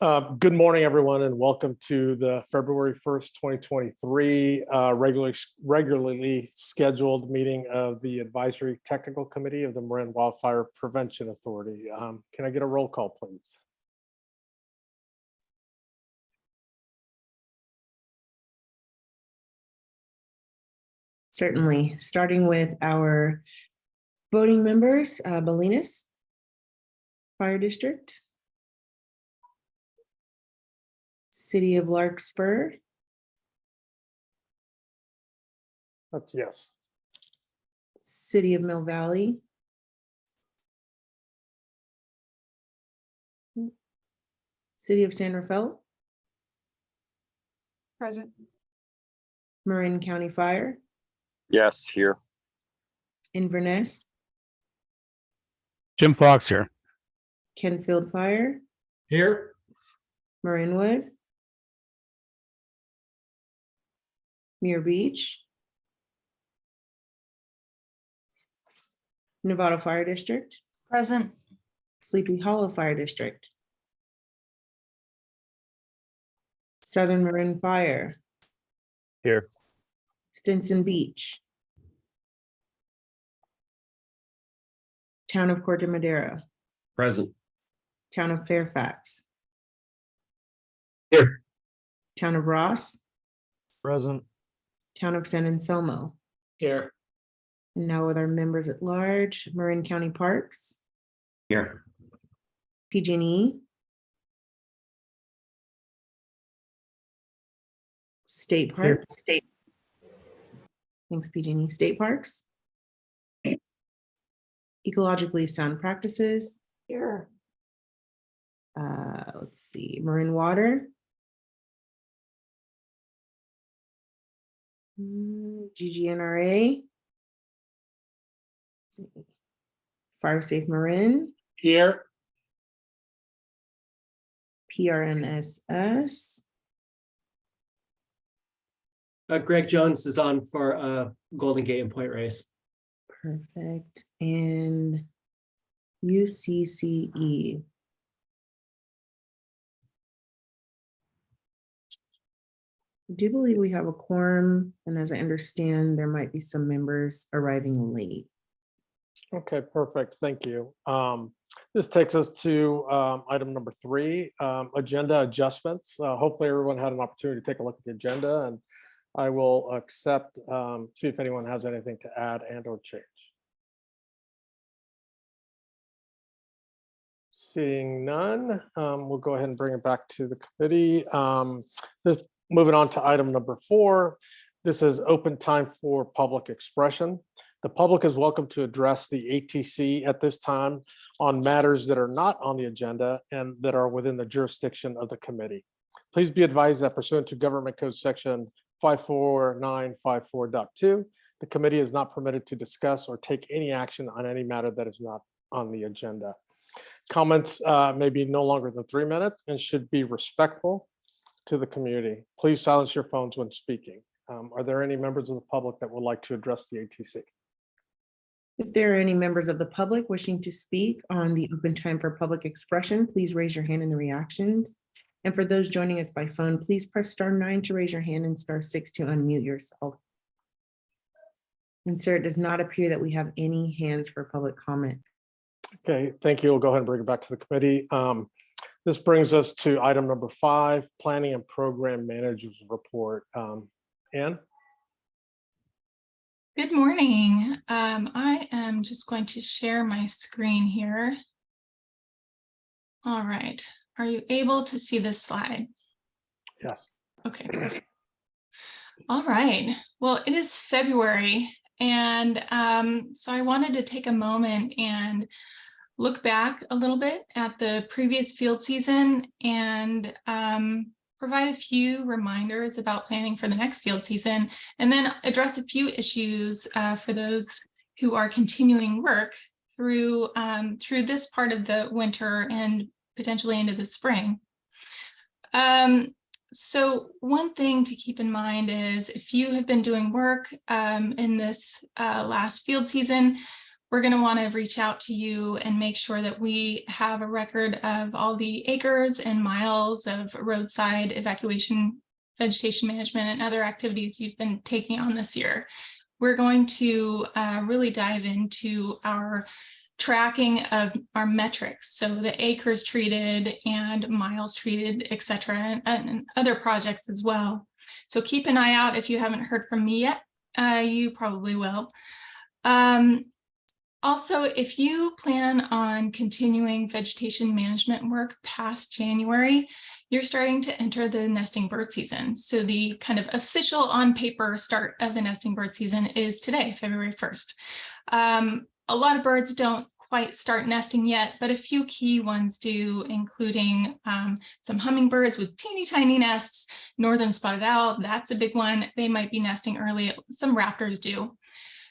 Good morning, everyone, and welcome to the February 1st, 2023 regularly scheduled meeting of the Advisory Technical Committee of the Marin Wildfire Prevention Authority. Can I get a roll call, please? Certainly, starting with our voting members, Bolinas Fire District, City of Larkspur, That's yes. City of Mill Valley, City of San Rafael, Present. Marin County Fire, Yes, here. Inverness, Jim Fox here. Kenfield Fire, Here. Marinwood, Muir Beach, Nevada Fire District, Present. Sleepy Hollow Fire District, Southern Marin Fire, Here. Stinson Beach, Town of Corte Madera, Present. Town of Fairfax, Here. Town of Ross, Present. Town of San Anselmo. Here. And now with our members at large, Marin County Parks, Here. PG&E, State Park. Thanks, PG&E. State Parks, Ecologically Sound Practices. Here. Let's see, Marin Water, GGNRA, Fire Safe Marin, Here. PRNSS, Greg Jones is on for Golden Gate and Point Reyes. perfect, and UCCE. I do believe we have a quorum, and as I understand, there might be some members arriving late. Okay, perfect. Thank you. This takes us to item number 3, agenda adjustments. Hopefully everyone had an opportunity to take a look at the agenda, and I will accept, see if anyone has anything to add and or change. Seeing none, we'll go ahead and bring it back to the committee. Moving on to item number 4, this is open time for public expression. The public is welcome to address the ATC at this time on matters that are not on the agenda and that are within the jurisdiction of the committee. Please be advised that pursuant to Government Code Section 54954.2, the committee is not permitted to discuss or take any action on any matter that is not on the agenda. Comments may be no longer than 3 minutes and should be respectful to the community. Please silence your phones when speaking. Are there any members of the public that would like to address the ATC? If there are any members of the public wishing to speak on the open time for public expression, please raise your hand in the reactions. And for those joining us by phone, please press *9 to raise your hand and *6 to unmute yourself. And sir, it does not appear that we have any hands for public comment. Okay, thank you. We'll go ahead and bring it back to the committee. This brings us to item number 5, Planning and Program Managers Report. Ann? Good morning. I am just going to share my screen here. All right. Are you able to see this slide? Yes. Okay, perfect. All right. Well, it is February, and so I wanted to take a moment and look back a little bit at the previous field season and provide a few reminders about planning for the next field season, and then address a few issues for those who are continuing work through this part of the winter and potentially into the spring. So one thing to keep in mind is if you have been doing work in this last field season, we're going to want to reach out to you and make sure that we have a record of all the acres and miles of roadside evacuation, vegetation management, and other activities you've been taking on this year. We're going to really dive into our tracking of our metrics, so the acres treated and miles treated, et cetera, and other projects as well. So keep an eye out. If you haven't heard from me yet, you probably will. Also, if you plan on continuing vegetation management work past January, you're starting to enter the nesting bird season. So the kind of official on paper start of the nesting bird season is today, February 1st. A lot of birds don't quite start nesting yet, but a few key ones do, including some hummingbirds with teeny tiny nests, northern spotted owl, that's a big one. They might be nesting early. Some raptors do.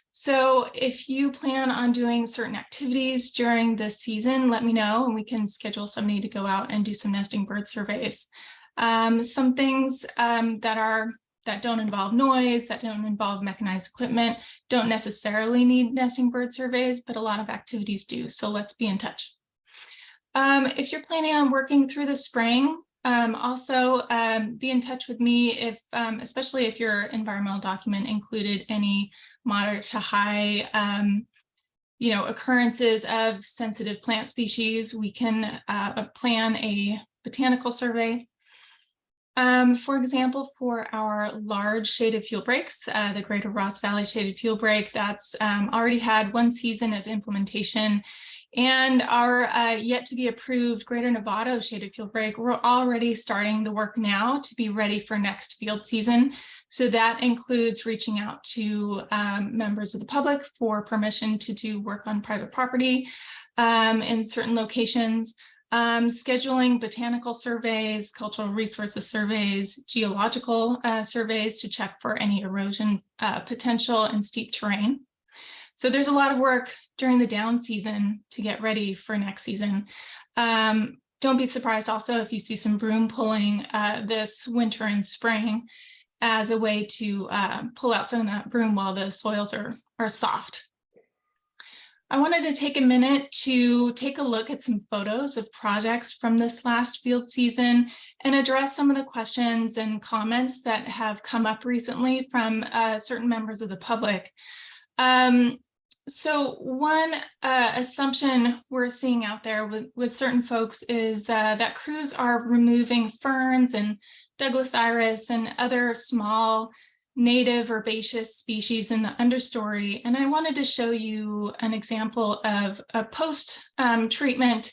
So if you plan on doing certain activities during the season, let me know and we can schedule somebody to go out and do some nesting bird surveys. Some things that don't involve noise, that don't involve mechanized equipment, don't necessarily need nesting bird surveys, but a lot of activities do. So let's be in touch. If you're planning on working through the spring, also be in touch with me if, especially if your environmental document included any moderate to high, occurrences of sensitive plant species. We can plan a botanical survey. For example, for our large shaded fuel breaks, the Greater Ross Valley Shaded Fuel Break, that's already had one season of implementation, and our yet to be approved Greater Novato Shaded Fuel Break, we're already starting the work now to be ready for next field season. So that includes reaching out to members of the public for permission to do work on private property in certain locations. Scheduling botanical surveys, cultural resources surveys, geological surveys to check for any erosion potential and steep terrain. So there's a lot of work during the down season to get ready for next season. Don't be surprised also if you see some broom pulling this winter and spring as a way to pull out some of that broom while the soils are soft. I wanted to take a minute to take a look at some photos of projects from this last field season and address some of the questions and comments that have come up recently from certain members of the public. So one assumption we're seeing out there with certain folks is that crews are removing ferns and Douglas iris and other small native herbaceous species in the understory. And I wanted to show you an example of a post-treatment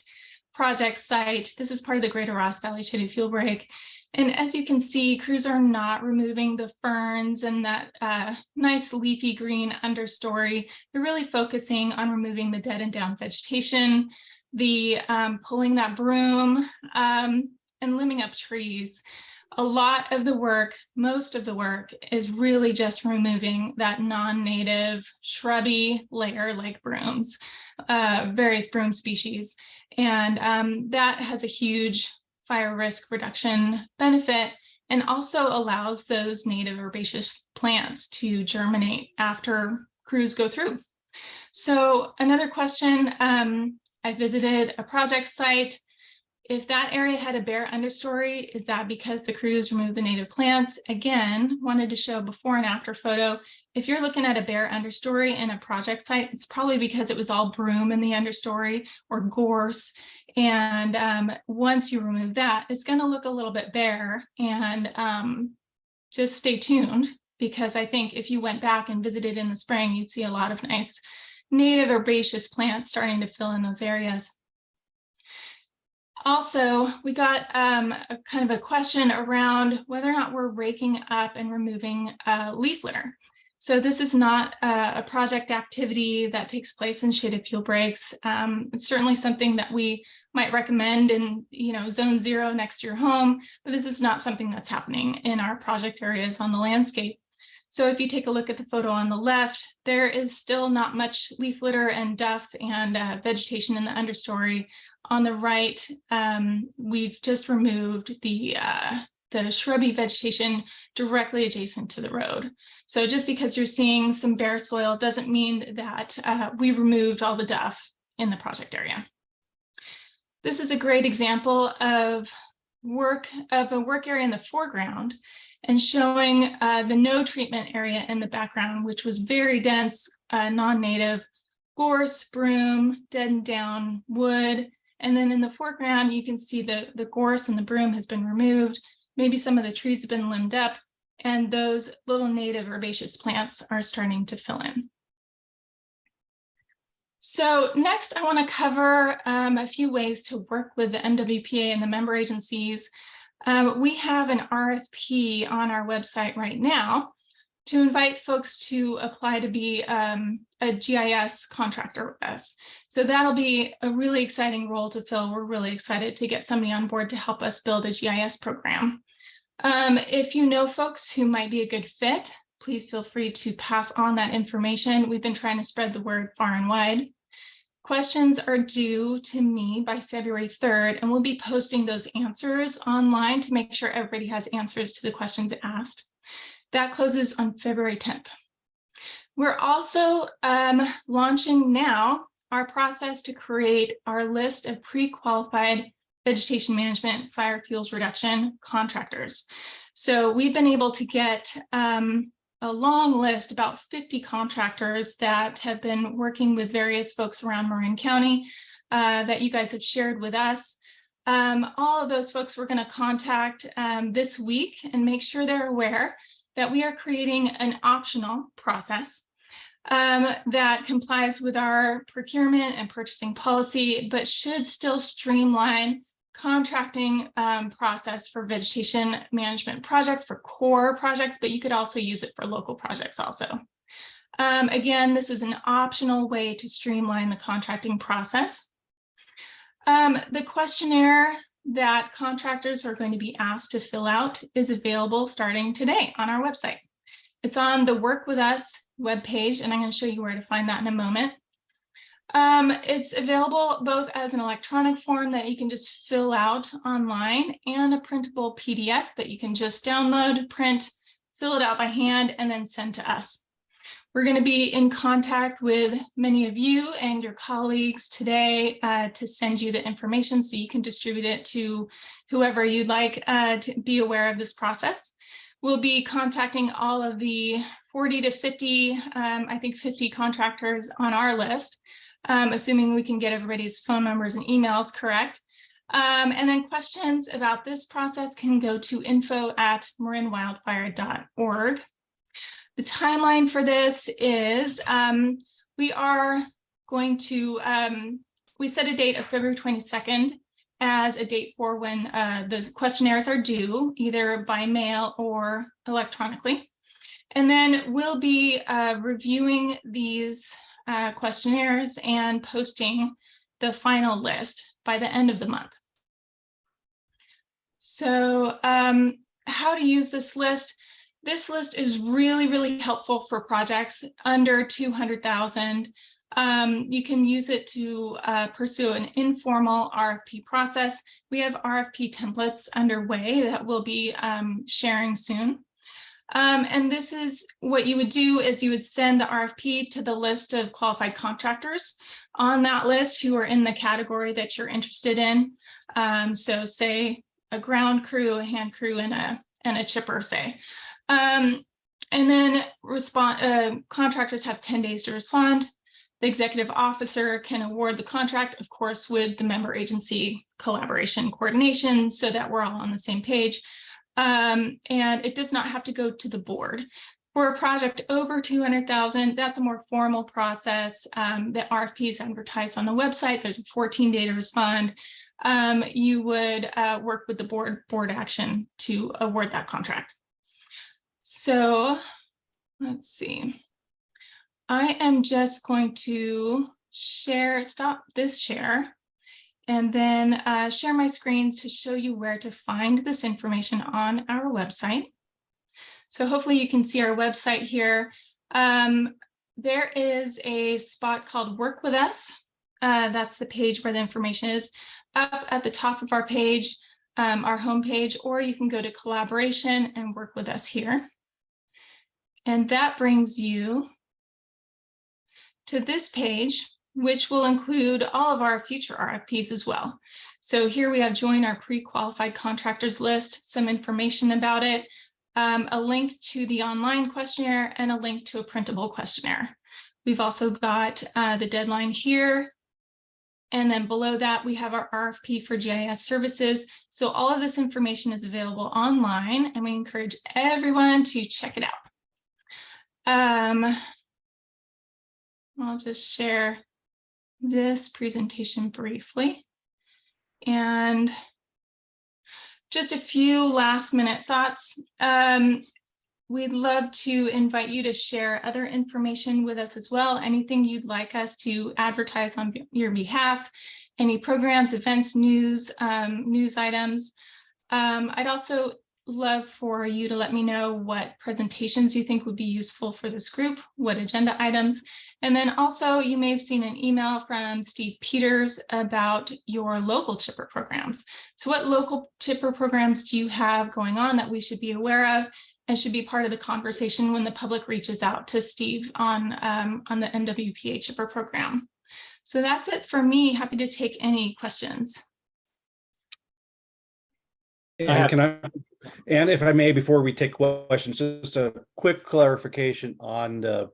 project site. This is part of the Greater Ross Valley Shaded Fuel Break. And as you can see, crews are not removing the ferns and that nice leafy green understory. They're really focusing on removing the dead and down vegetation, the pulling that broom and limbing up trees. A lot of the work, most of the work, is really just removing that non-native shrubby layer like brooms, various broom species. And that has a huge fire risk reduction benefit and also allows those native herbaceous plants to germinate after crews go through. So another question, I visited a project site. If that area had a bare understory, is that because the crews removed the native plants? Again, wanted to show a before and after photo. If you're looking at a bare understory in a project site, it's probably because it was all broom in the understory or gorse. And once you remove that, it's going to look a little bit bare. And just stay tuned, because I think if you went back and visited in the spring, you'd see a lot of nice native herbaceous plants starting to fill in those areas. Also, we got a kind of a question around whether or not we're raking up and removing leaf litter. So this is not a project activity that takes place in shaded fuel breaks. It's certainly something that we might recommend in zone 0 next to your home, but this is not something that's happening in our project areas on the landscape. So if you take a look at the photo on the left, there is still not much leaf litter and duff and vegetation in the understory. On the right, we've just removed the the shrubby vegetation directly adjacent to the road. So just because you're seeing some bare soil doesn't mean that we removed all the duff in the project area. This is a great example of a work area in the foreground and showing the no treatment area in the background, which was very dense, non-native gorse, broom, deadened down wood. And then in the foreground, you can see the gorse and the broom has been removed. Maybe some of the trees have been limbed up, and those little native herbaceous plants are starting to fill in. So next, I want to cover a few ways to work with the MWPA and the member agencies. We have an RFP on our website right now to invite folks to apply to be a GIS contractor with us. So that'll be a really exciting role to fill. We're really excited to get somebody on board to help us build a GIS program. If you know folks who might be a good fit, please feel free to pass on that information. We've been trying to spread the word far and wide. Questions are due to me by February 3rd, and we'll be posting those answers online to make sure everybody has answers to the questions asked. That closes on February 10th. We're also launching now our process to create our list of pre-qualified vegetation management, fire fuels reduction contractors. So we've been able to get a long list, about 50 contractors that have been working with various folks around Marin County that you guys have shared with us. All of those folks we're going to contact this week and make sure they're aware that we are creating an optional process that complies with our procurement and purchasing policy, but should still streamline contracting process for vegetation management projects, for core projects, but you could also use it for local projects also. Again, this is an optional way to streamline the contracting process. The questionnaire that contractors are going to be asked to fill out is available starting today on our website. It's on the Work With Us webpage, and I'm going to show you where to find that in a moment. It's available both as an electronic form that you can just fill out online and a printable PDF that you can just download, print, fill it out by hand, and then send to us. We're going to be in contact with many of you and your colleagues today to send you the information so you can distribute it to whoever you'd like to be aware of this process. We'll be contacting all of the 40 to 50, I think 50 contractors on our list, assuming we can get everybody's phone numbers and emails correct. And then questions about this process can go to info@marinwildfire.org. The timeline for this is we are going to, we set a date of February 22nd as a date for when the questionnaires are due, either by mail or electronically. And then we'll be reviewing these questionnaires and posting the final list by the end of the month. So how to use this list? This list is really, really helpful for projects under 200,000. You can use it to pursue an informal RFP process. We have RFP templates underway that we'll be sharing soon. And this is what you would do is you would send the RFP to the list of qualified contractors on that list who are in the category that you're interested in. So say a ground crew, a hand crew, and a chipper, say. And then contractors have 10 days to respond. The executive officer can award the contract, of course, with the member agency collaboration coordination so that we're all on the same page. And it does not have to go to the board. For a project over 200,000, that's a more formal process. The RFP is advertised on the website. There's a 14-day to respond. You would work with the board action to award that contract. So let's see. I am just going to stop this share, and then share my screen to show you where to find this information on our website. So hopefully you can see our website here. There is a spot called Work With Us. That's the page where the information is. Up at the top of our page, our homepage, or you can go to collaboration and work with us here. And that brings you to this page, which will include all of our future RFPs as well. So here we have join our pre-qualified contractors list, some information about it, a link to the online questionnaire, and a link to a printable questionnaire. We've also got the deadline here. And then below that, we have our RFP for GIS services. So all of this information is available online, and we encourage everyone to check it out. I'll just share this presentation briefly. And just a few last minute thoughts. We'd love to invite you to share other information with us as well. Anything you'd like us to advertise on your behalf, any programs, events, news, news items. I'd also love for you to let me know what presentations you think would be useful for this group, what agenda items. And then also you may have seen an email from Steve Peters about your local chipper programs. So what local chipper programs do you have going on that we should be aware of and should be part of the conversation when the public reaches out to Steve on the MWPA chipper program? So that's it for me. Happy to take any questions. And if I may, before we take questions, just a quick clarification on the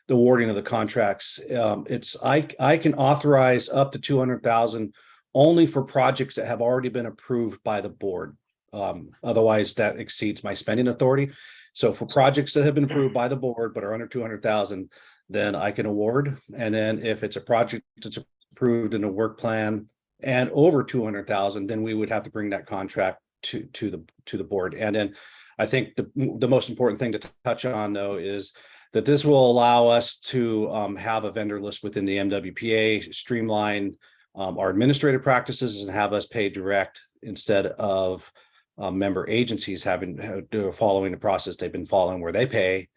wording of the contracts. I can authorize up to 200,000 only for projects that have already been approved by the board. Otherwise, that exceeds my spending authority. So for projects that have been approved by the board but are under 200,000, then I can award. And then if it's a project that's approved in a work plan and over 200,000, then we would have to bring that contract to the board. And then I think the most important thing to touch on, though, is that this will allow us to have a vendor list within the MWPA, streamline our administrative practices, and have us pay direct instead of member agencies following the process they've been following, where they pay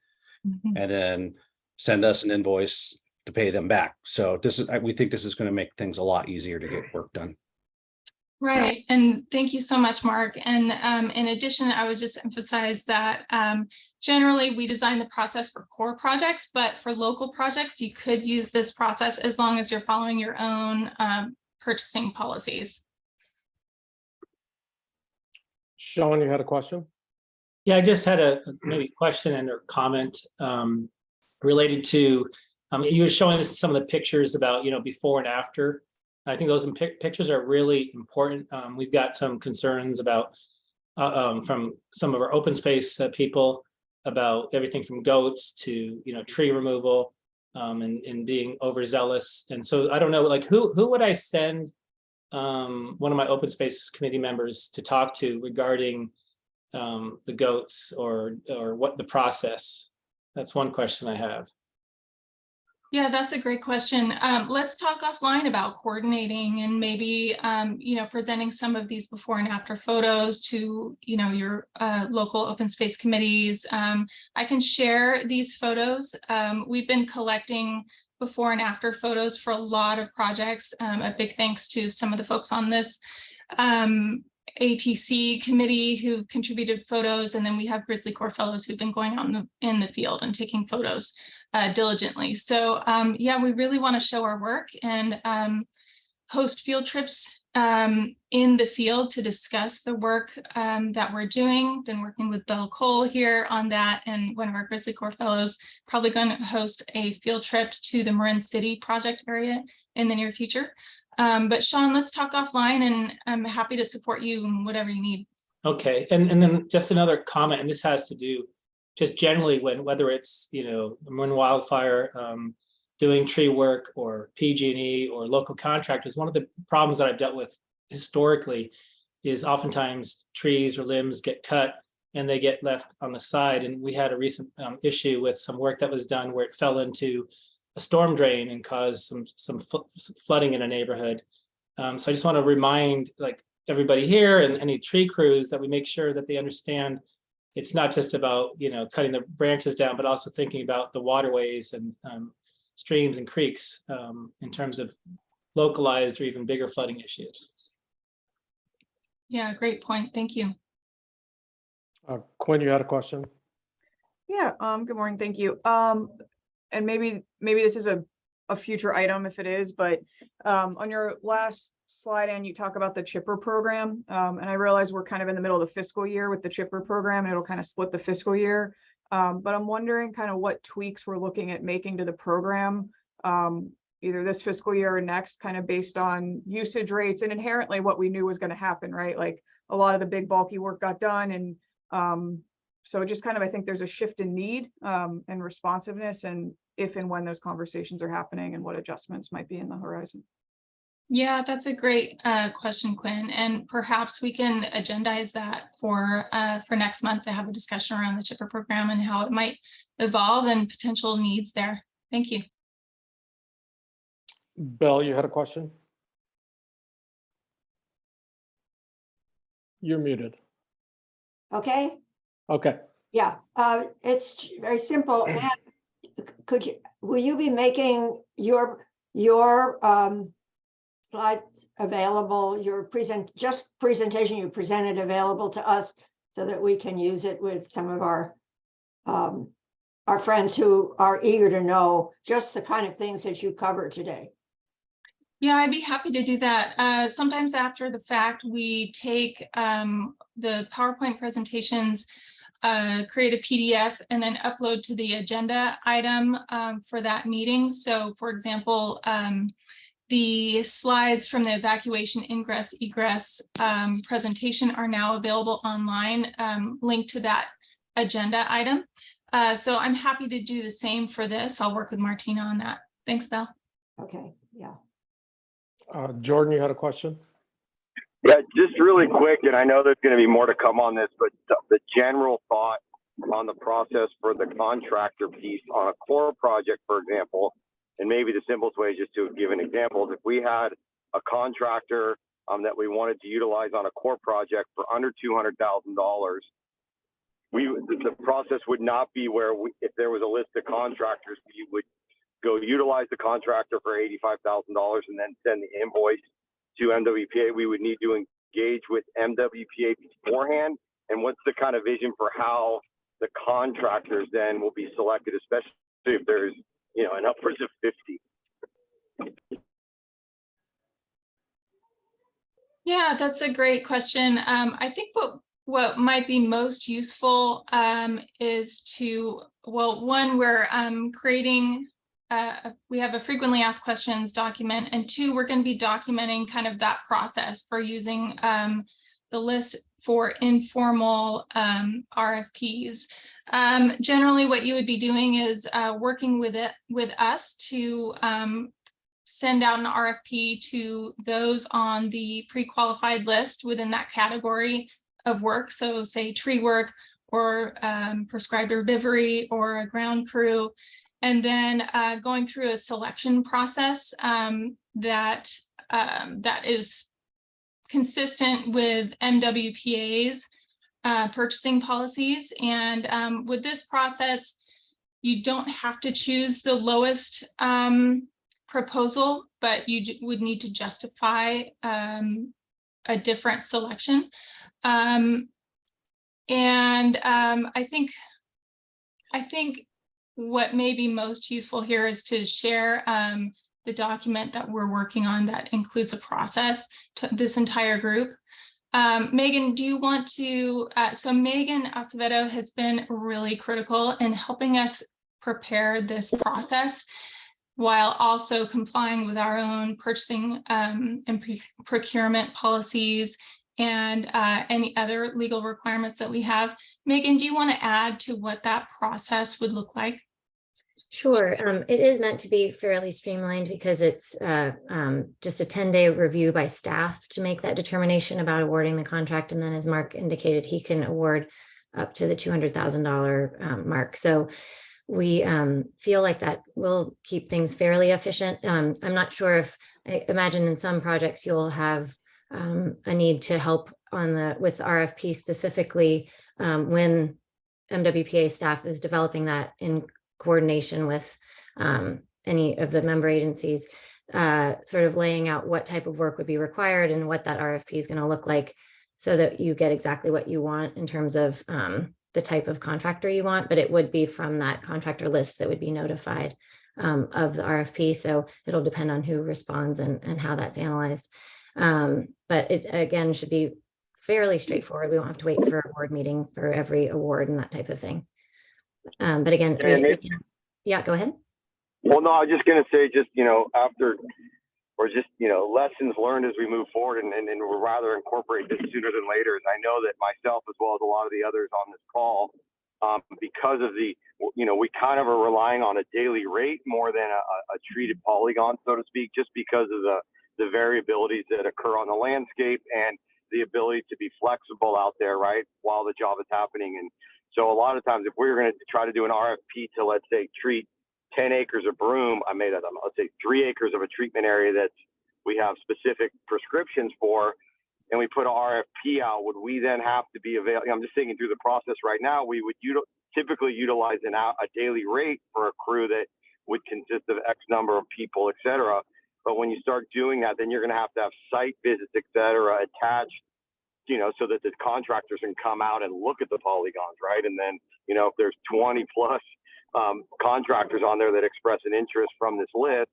and then send us an invoice to pay them back. So we think this is going to make things a lot easier to get work done. Right. And thank you so much, Mark. And in addition, I would just emphasize that generally we design the process for core projects, but for local projects, you could use this process as long as you're following your own purchasing policies. Sean, you had a question? Yeah, I just had a maybe question and or comment related to, you were showing us some of the pictures about, before and after. I think those pictures are really important. We've got some concerns about from some of our open space people about everything from goats to tree removal and being overzealous. And so I don't know, like who would I send one of my open space committee members to talk to regarding the goats or what the process? That's one question I have. Yeah, that's a great question. Let's talk offline about coordinating and maybe, presenting some of these before and after photos to, your local open space committees. I can share these photos. We've been collecting before and after photos for a lot of projects. A big thanks to some of the folks on this ATC committee who've contributed photos. And then we have Grizzly Corps fellows who've been going on in the field and taking photos diligently. So yeah, we really want to show our work and host field trips in the field to discuss the work that we're doing. Been working with Bill Cole here on that, and one of our Grizzly Corps fellows probably going to host a field trip to the Marin City project area in the near future. But Sean, let's talk offline, and I'm happy to support you in whatever you need. Okay, and then just another comment, and this has to do just generally whether it's Marin wildfire, doing tree work or PG&E or local contractors. One of the problems that I've dealt with historically is oftentimes trees or limbs get cut and they get left on the side. And we had a recent issue with some work that was done where it fell into a storm drain and caused some flooding in a neighborhood. So I just want to remind everybody here and any tree crews that we make sure that they understand it's not just about cutting the branches down, but also thinking about the waterways and streams and creeks in terms of localized or even bigger flooding issues. Yeah, great point. Thank you. Quinn, you had a question? Yeah, good morning, thank you. And maybe this is a future item if it is, but on your last slide, and you talk about the chipper program, and I realize we're kind of in the middle of the fiscal year with the chipper program, and it'll kind of split the fiscal year. But I'm wondering kind of what tweaks we're looking at making to the program, either this fiscal year or next, kind of based on usage rates and inherently what we knew was going to happen, right? Like a lot of the big bulky work got done, and so just kind of, I think there's a shift in need and responsiveness, and if and when those conversations are happening and what adjustments might be in the horizon. Yeah, that's a great question, Quinn. And perhaps we can agendize that for next month to have a discussion around the chipper program and how it might evolve and potential needs there. Thank you. Belle, you had a question? You're muted. Okay, Okay. yeah, it's very simple. And will you be making your slides available, your presentation you presented available to us so that we can use it with some of our friends who are eager to know just the kind of things that you covered today? Yeah, I'd be happy to do that. Sometimes after the fact, we take the PowerPoint presentations, create a PDF, and then upload to the agenda item for that meeting. So for example, the slides from the evacuation ingress egress presentation are now available online, linked to that agenda item. So I'm happy to do the same for this. I'll work with Martina on that. Thanks, Belle. Okay, yeah. Jordan, you had a question? Yeah, just really quick, and I know there's going to be more to come on this, but the general thought on the process for the contractor piece on a core project, for example, and maybe the simplest way just to give an example is if we had a contractor that we wanted to utilize on a core project for under $200,000, the process would not be where if there was a list of contractors, we would go utilize the contractor for $85,000 and then send the invoice to MWPA. We would need to engage with MWPA beforehand. And what's the kind of vision for how the contractors then will be selected, especially if there's, an upwards of 50? Yeah, that's a great question. I think what might be most useful is to, one, we're creating we have a frequently asked questions document, and two, we're going to be documenting kind of that process for using the list for informal RFPs. Generally, what you would be doing is working with us to send out an RFP to those on the pre-qualified list within that category of work. So say tree work or prescribed herbivory or a ground crew. And then going through a selection process that is consistent with MWPA's purchasing policies. And with this process, you don't have to choose the lowest proposal, but you would need to justify a different selection. I think what may be most useful here is to share the document that we're working on that includes a process to this entire group. Megan, do you want to, so Megan Acevedo has been really critical in helping us prepare this process while also complying with our own purchasing and procurement policies and any other legal requirements that we have. Megan, do you want to add to what that process would look like? Sure. It is meant to be fairly streamlined because it's just a 10-day review by staff to make that determination about awarding the contract. And then as Mark indicated, he can award up to the $200,000 mark. So we feel like that will keep things fairly efficient. I'm not sure if, I imagine in some projects you'll have a need to help with RFP specifically when MWPA staff is developing that in coordination with any of the member agencies, sort of laying out what type of work would be required and what that RFP is going to look like. so that you get exactly what you want in terms of the type of contractor you want, but it would be from that contractor list that would be notified of the RFP. So it'll depend on who responds and how that's analyzed. But it, again, should be fairly straightforward. We won't have to wait for a board meeting for every award and that type of thing. But again, yeah, go ahead. Well, no, I was just going to say, just, after, or just, lessons learned as we move forward, and we'd rather incorporate this sooner than later. And I know that myself, as well as a lot of the others on this call, because of the, we kind of are relying on a daily rate more than a treated polygon, so to speak, just because of the variabilities that occur on the landscape and the ability to be flexible out there, right, while the job is happening. And so a lot of times, if we're going to try to do an RFP to, let's say, treat 10 acres of broom, I made that, let's say 3 acres of a treatment area that we have specific prescriptions for, and we put an RFP out, would we then have to be available? I'm just thinking through the process right now. We would typically utilize a daily rate for a crew that would consist of X number of people, et cetera. But when you start doing that, then you're going to have site visits, et cetera, attached, so that the contractors can come out and look at the polygons, right? And then, if there's 20 plus contractors on there that express an interest from this list,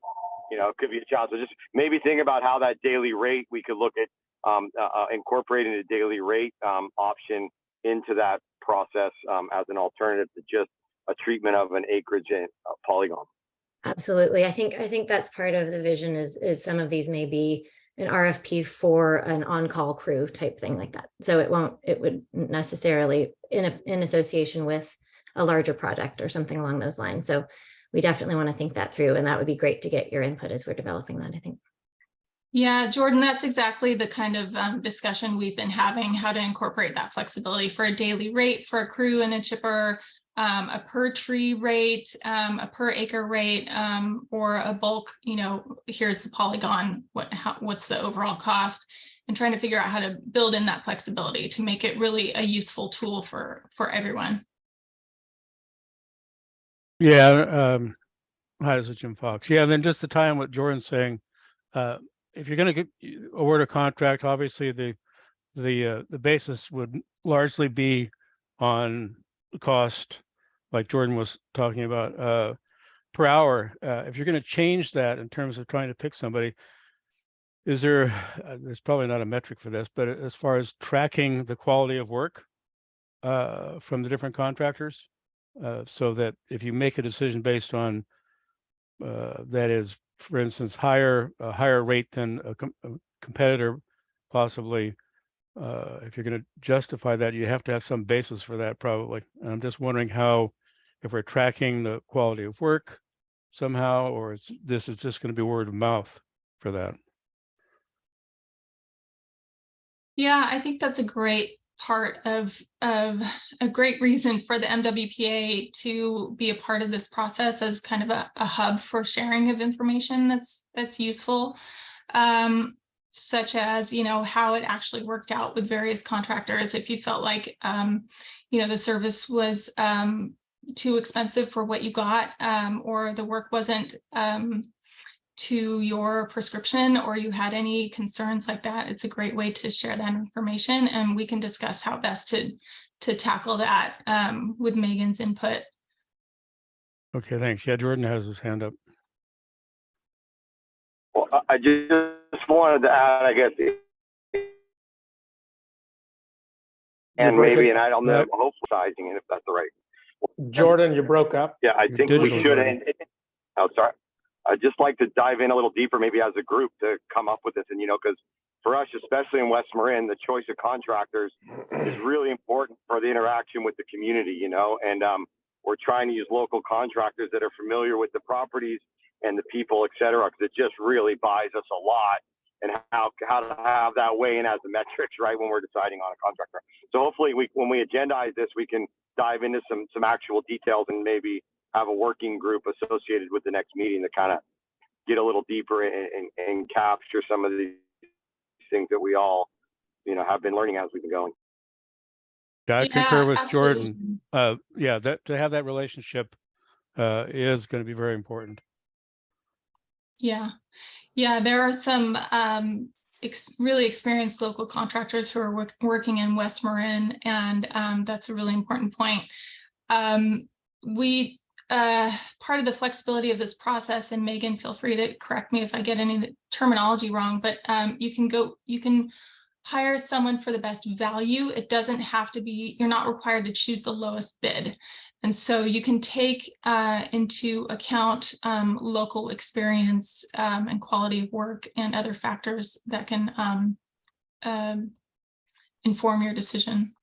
it could be a challenge. So just maybe think about how that daily rate, we could look at incorporating a daily rate option into that process as an alternative to just a treatment of an acreage and polygon. Absolutely. I think that's part of the vision is some of these may be an RFP for an on-call crew type thing like that. So it would necessarily in association with a larger project or something along those lines. So we definitely want to think that through, and that would be great to get your input as we're developing that, I think. Yeah, Jordan, that's exactly the kind of discussion we've been having, how to incorporate that flexibility for a daily rate for a crew and a chipper, a per tree rate, a per acre rate, or a bulk, here's the polygon, what's the overall cost, and trying to figure out how to build in that flexibility to make it really a useful tool for everyone. Yeah. Hi, this is Jim Fox. Yeah, and then just to tie in what Jordan's saying, if you're going to award a contract, obviously the basis would largely be on the cost, like Jordan was talking about, per hour. If you're going to change that in terms of trying to pick somebody, is there's probably not a metric for this, but as far as tracking the quality of work from the different contractors, so that if you make a decision based on that is, for instance, a higher rate than a competitor, possibly, if you're going to justify that, you have to have some basis for that, probably. And I'm just wondering if we're tracking the quality of work somehow, or this is just going to be word of mouth for that. Yeah, I think that's a great part of a great reason for the MWPA to be a part of this process as kind of a hub for sharing of information that's useful, such as, how it actually worked out with various contractors. If you felt like, the service was too expensive for what you got, or the work wasn't to your prescription, or you had any concerns like that, it's a great way to share that information, and we can discuss how best to tackle that with Megan's input. Okay, thanks. Yeah, Jordan has his hand up. Well, I just wanted to add, I guess, and maybe, and I don't know, hopefully sizing it, if that's the right. Jordan, you broke up. Yeah, I think we should. Oh, sorry. I'd just like to dive in a little deeper, maybe as a group, to come up with this. And, because for us, especially in West Marin, the choice of contractors is really important for the interaction with the community, and we're trying to use local contractors that are familiar with the properties and the people, et cetera, because it just really buys us a lot, and how to have that weigh in as the metrics, right, when we're deciding on a contractor. So hopefully when we agendize this, we can dive into some actual details and maybe have a working group associated with the next meeting to kind of get a little deeper and capture some of these things that we all, have been learning as we've been going. Yeah, I concur with absolutely. Jordan. That to have that relationship is going to be very important. Yeah, there are some really experienced local contractors who are working in West Marin, and that's a really important point. Part of the flexibility of this process, and Megan, feel free to correct me if I get any of the terminology wrong, but you can hire someone for the best value. It doesn't have to be, you're not required to choose the lowest bid. And so you can take into account local experience and quality of work and other factors that can inform your decision.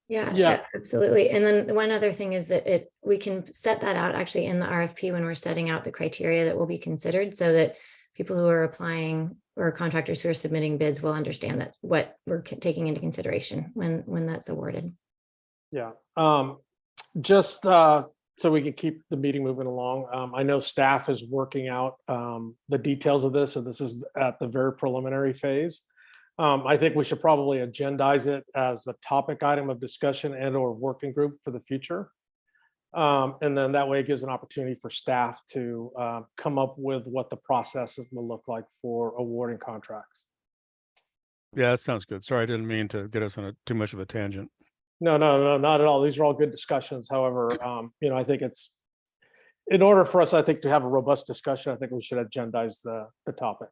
Yeah, absolutely. And then one other thing is that we can set that out actually in the RFP when we're setting out the criteria that will be considered, so that people who are applying or contractors who are submitting bids will understand that what we're taking into consideration when that's awarded. Yeah. Just so we can keep the meeting moving along. I know staff is working out the details of this, and this is at the very preliminary phase. I think we should probably agendize it as a topic item of discussion and or working group for the future. And then that way it gives an opportunity for staff to come up with what the process will look like for awarding contracts. Yeah, that sounds good. Sorry, I didn't mean to get us on too much of a tangent. No, not at all. These are all good discussions. However, I think it's, in order for us, I think, to have a robust discussion, I think we should agendize the topic.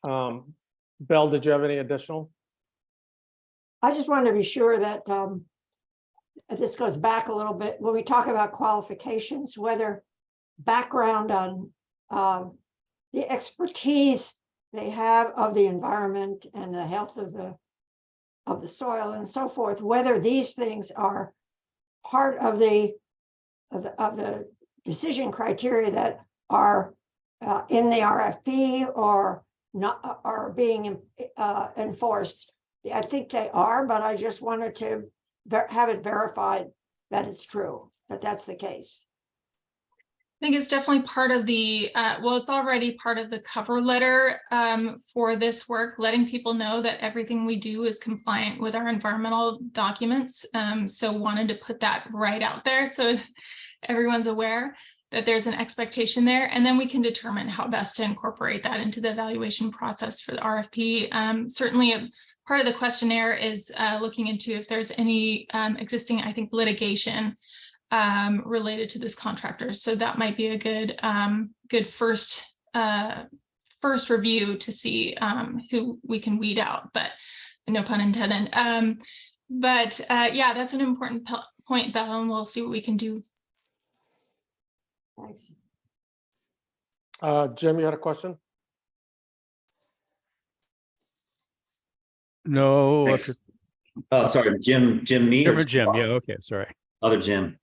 Belle, did you have any additional? I just wanted to be sure that this goes back a little bit when we talk about qualifications, whether background on the expertise they have of the environment and the health of the soil and so forth, whether these things are part of the decision criteria that are in the RFP or not, are being enforced. I think they are, but I just wanted to have it verified that it's true, that that's the case. I think it's definitely part of the, it's already part of the cover letter for this work, letting people know that everything we do is compliant with our environmental documents. So wanted to put that right out there so everyone's aware that there's an expectation there, and then we can determine how best to incorporate that into the evaluation process for the RFP. Certainly a part of the questionnaire is looking into if there's any existing, I think, litigation related to this contractor. So that might be a good first review to see who we can weed out, but no pun intended. Yeah, that's an important point, Belle, and we'll see what we can do. Thanks. Jim, you had a question? No. Thanks. Sorry, Jim me? Different Jim. Yeah, okay, sorry. Other Jim.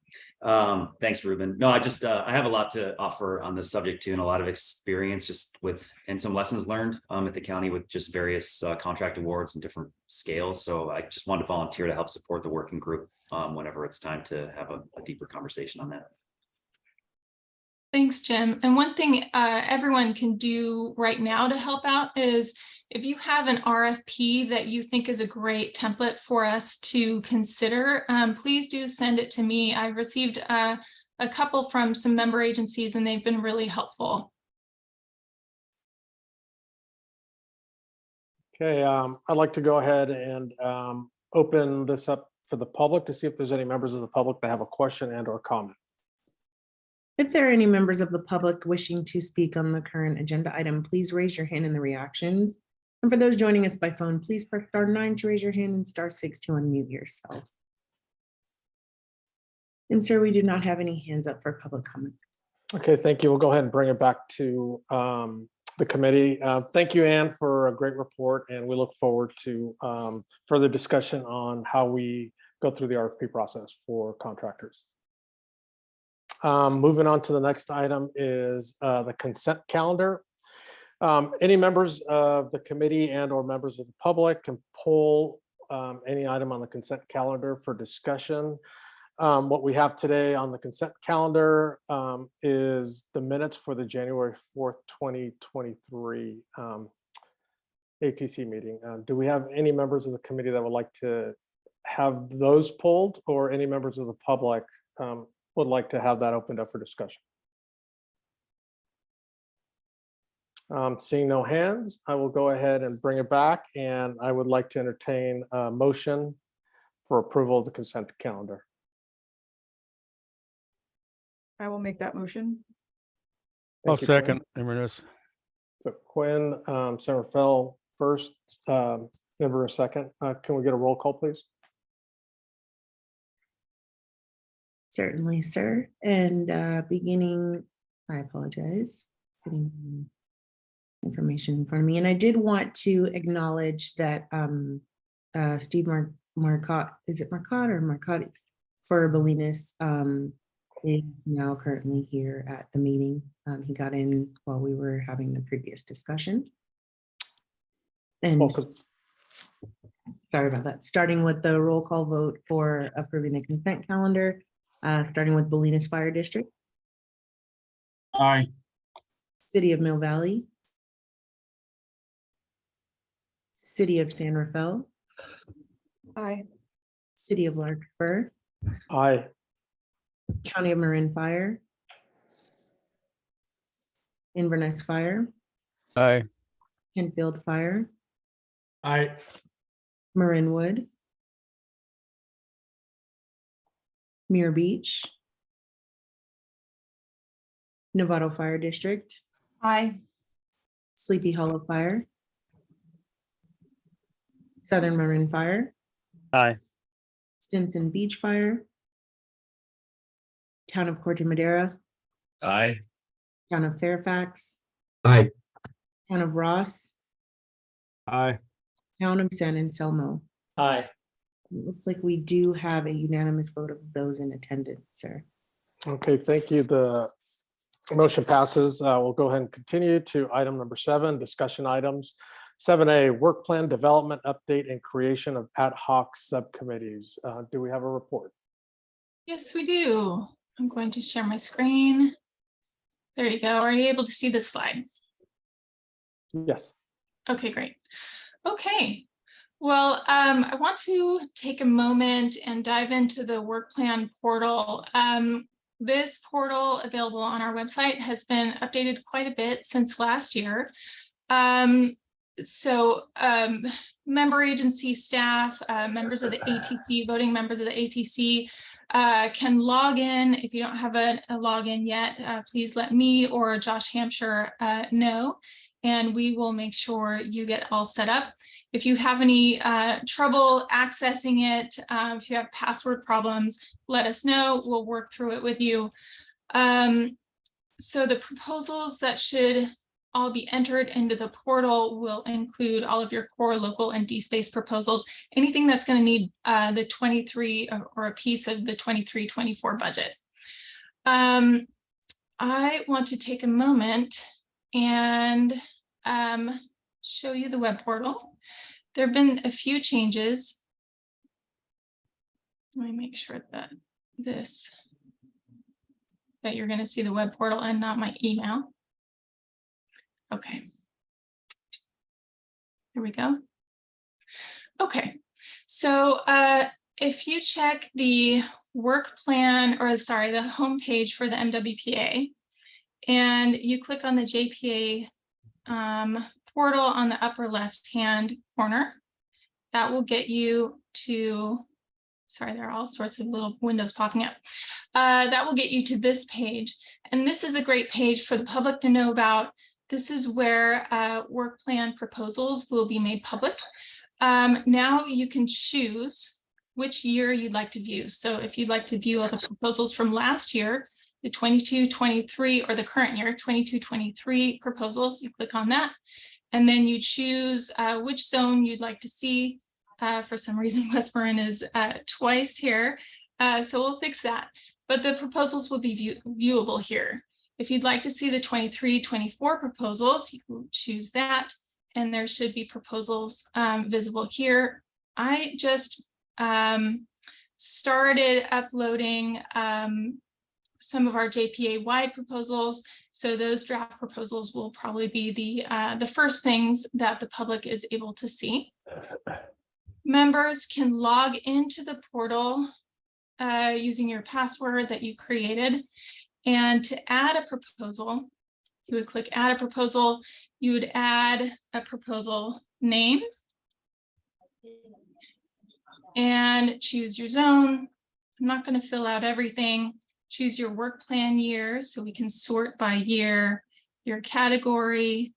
Thanks, Ruben. No, I just I have a lot to offer on this subject too, and a lot of experience just with, and some lessons learned at the county with just various contract awards and different scales. So I just wanted to volunteer to help support the working group whenever it's time to have a deeper conversation on that. Thanks, Jim. And one thing everyone can do right now to help out is, if you have an RFP that you think is a great template for us to consider, please do send it to me. I've received a couple from some member agencies, and they've been really helpful. Okay, I'd like to go ahead and open this up for the public to see if there's any members of the public that have a question and or comment. If there are any members of the public wishing to speak on the current agenda item, please raise your hand in the reactions. And for those joining us by phone, please press *9 to raise your hand and *6 to unmute yourself. And sir, we do not have any hands up for public comment. Okay, thank you. We'll go ahead and bring it back to the committee. Thank you, Ann, for a great report, and we look forward to further discussion on how we go through the RFP process for contractors. Moving on to the next item is the consent calendar. Any members of the committee and or members of the public can pull any item on the consent calendar for discussion. What we have today on the consent calendar is the minutes for the January 4th, 2023 ATC meeting. Do we have any members of the committee that would like to have those pulled, or any members of the public would like to have that opened up for discussion? Seeing no hands, I will go ahead and bring it back, and I would like to entertain a motion for approval of the consent calendar. I will make that motion. I'll Thank you, Quinn. second, Inverness. So Quinn, Sommerfeld first, Member a second. Can we get a roll call, please? Certainly, sir. And beginning, I apologize. Getting information in front of me. And I did want to acknowledge that Steve Marcotte, is it Marcotte or Marcotte for Bolinas, is now currently here at the meeting. He got in while we were having the previous discussion. And Welcome. sorry about that. Starting with the roll call vote for approving the consent calendar, starting with Bolinas Fire District. Aye. City of Mill Valley. City of San Rafael. Aye. City of Larkspur. Aye. County of Marin Fire. Inverness Fire. Aye. Kentfield Fire. Aye. Marin Wood. Muir Beach. Novato Fire District. Aye. Sleepy Hollow Fire. Southern Marin Fire. Aye. Stinson Beach Fire. Town of Corte Madera. Aye. Town of Fairfax. Aye. Town of Ross. Aye. Town of San Anselmo. Aye. It looks like we do have a unanimous vote of those in attendance, sir. Okay, thank you. The motion passes. We'll go ahead and continue to item number 7, discussion items. 7A, work plan development update and creation of ad hoc subcommittees. Do we have a report? Yes, we do. I'm going to share my screen. There you go. Are you able to see this slide? Yes. Okay, great. Okay. Well, I want to take a moment and dive into the work plan portal. This portal available on our website has been updated quite a bit since last year. Member agency staff, members of the ATC, voting members of the ATC can log in. If you don't have a login yet, please let me or Josh Hampshire know, and we will make sure you get all set up. If you have any trouble accessing it, if you have password problems, let us know. We'll work through it with you. So the proposals that should all be entered into the portal will include all of your core, local, and DSpace proposals, anything that's going to need the 23 or a piece of the 23-24 budget. I want to take a moment and show you the web portal. There have been a few changes. Let me make sure that that you're going to see the web portal and not my email. Okay. Here we go. Okay. So if you check the work plan, or sorry, the homepage for the MWPA, and you click on the JPA portal on the upper left-hand corner, that will get you to, sorry, there are all sorts of little windows popping up. That will get you to this page. And this is a great page for the public to know about. This is where work plan proposals will be made public. Now you can choose which year you'd like to view. So if you'd like to view all the proposals from last year, the 22-23, or the current year, 22-23 proposals, you click on that. And then you choose which zone you'd like to see. For some reason, West Marin is twice here. So we'll fix that. But the proposals will be viewable here. If you'd like to see the 23-24 proposals, you can choose that. And there should be proposals visible here. I just started uploading some of our JPA-wide proposals. So those draft proposals will probably be the first things that the public is able to see. Members can log into the portal using your password that you created. And to add a proposal, you would click add a proposal. you would add a proposal name and choose your zone. I'm not going to fill out everything. Choose your work plan year so we can sort by year, your category.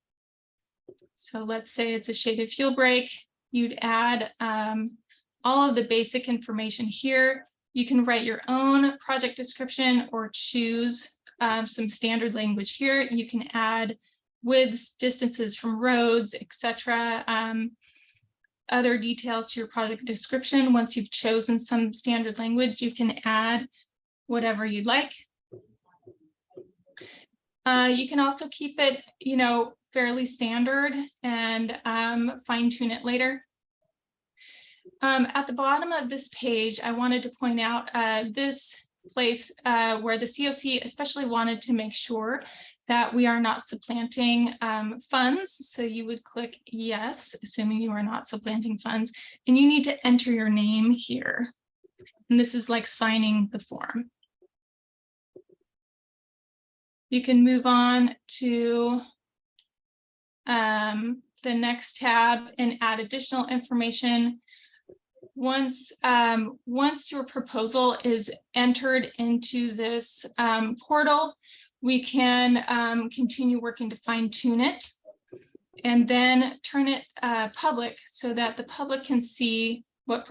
So let's say it's a shaded fuel break. You'd add all of the basic information here. You can write your own project description or choose some standard language here. You can add widths, distances from roads, etc. Other details to your project description. Once you've chosen some standard language, you can add whatever you'd like. You can also keep it, fairly standard and fine tune it later. At the bottom of this page, I wanted to point out this place where the COC especially wanted to make sure that we are not supplanting funds. So you would click yes, assuming you are not supplanting funds, and you need to enter your name here. And this is like signing the form. You can move on to the next tab and add additional information. Once your proposal is entered into this portal, we can continue working to fine tune it and then turn it public so that the public can see what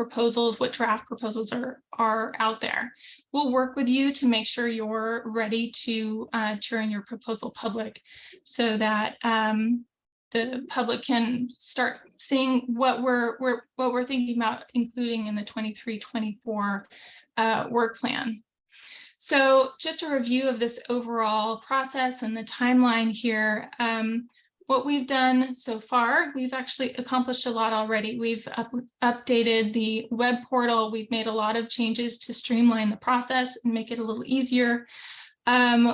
draft proposals are out there. We'll work with you to make sure you're ready to turn your proposal public so that the public can start seeing what we're thinking about including in the 23-24 work plan. So just a review of this overall process and the timeline here. What we've done so far, we've actually accomplished a lot already. We've updated the web portal. We've made a lot of changes to streamline the process and make it a little easier.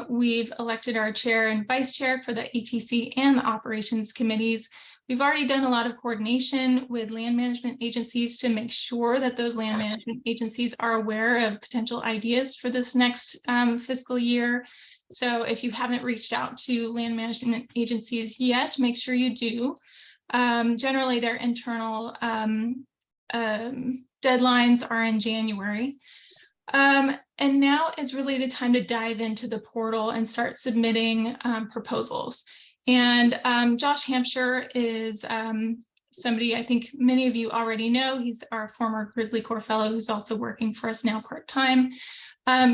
We've elected our chair and vice chair for the ATC and the operations committees. We've already done a lot of coordination with land management agencies to make sure that those land management agencies are aware of potential ideas for this next fiscal year. So if you haven't reached out to land management agencies yet, make sure you do. Generally, their internal deadlines are in January. And now is really the time to dive into the portal and start submitting proposals. And Josh Hampshire is somebody I think many of you already know. He's our former Grizzly Corps fellow who's also working for us now part-time.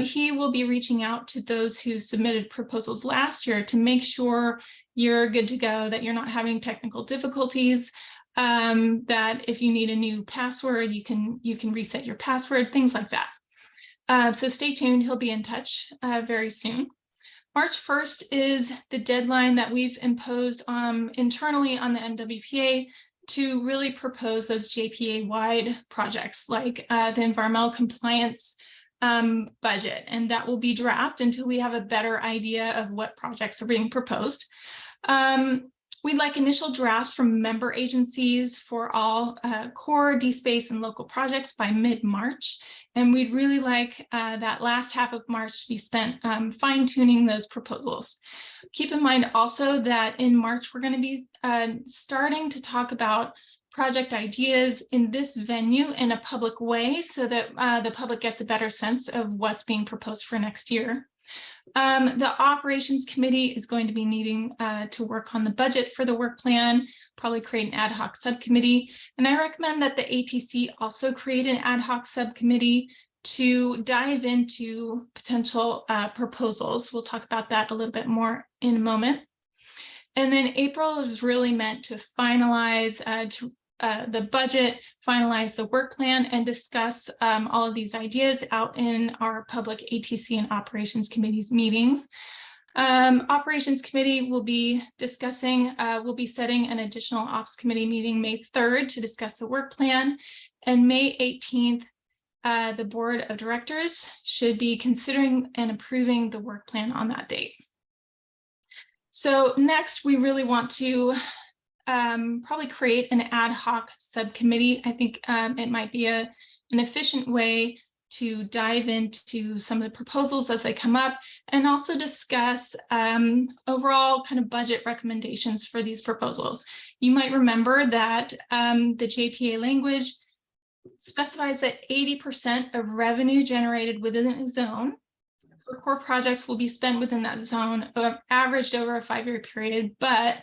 He will be reaching out to those who submitted proposals last year to make sure you're good to go, that you're not having technical difficulties, that if you need a new password, you can reset your password, things like that. So stay tuned, he'll be in touch very soon. March 1st is the deadline that we've imposed internally on the MWPA to really propose those JPA-wide projects like the environmental compliance budget, and that will be draft until we have a better idea of what projects are being proposed. We'd like initial drafts from member agencies for all core, DSpace, and local projects by mid-March. And we'd really like that last half of March to be spent fine-tuning those proposals. Keep in mind also that in March, we're going to be starting to talk about project ideas in this venue in a public way so that the public gets a better sense of what's being proposed for next year. The operations committee is going to be needing to work on the budget for the work plan, probably create an ad hoc subcommittee. And I recommend that the ATC also create an ad hoc subcommittee to dive into potential proposals. We'll talk about that a little bit more in a moment. And then April is really meant to finalize the budget, finalize the work plan, and discuss all of these ideas out in our public ATC and operations committees meetings. Operations committee will be discussing, we'll be setting an additional ops committee meeting May 3rd to discuss the work plan, and May 18th, the board of directors should be considering and approving the work plan on that date. So next, we really want to probably create an ad hoc subcommittee. I think it might be an efficient way to dive into some of the proposals as they come up and also discuss overall kind of budget recommendations for these proposals. You might remember that the JPA language specifies that 80% of revenue generated within a zone for core projects will be spent within that zone, averaged over a 5-year period, but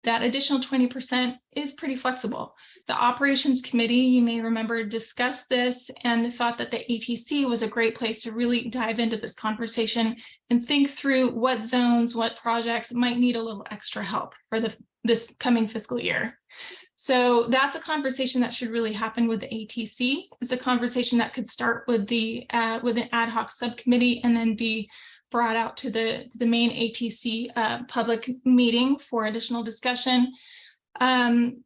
that additional 20% is pretty flexible. The operations committee, you may remember, discussed this and thought that the ATC was a great place to really dive into this conversation and think through what zones, what projects might need a little extra help for this coming fiscal year. So that's a conversation that should really happen with the ATC. It's a conversation that could start with with an ad hoc subcommittee and then be brought out to the main ATC public meeting for additional discussion.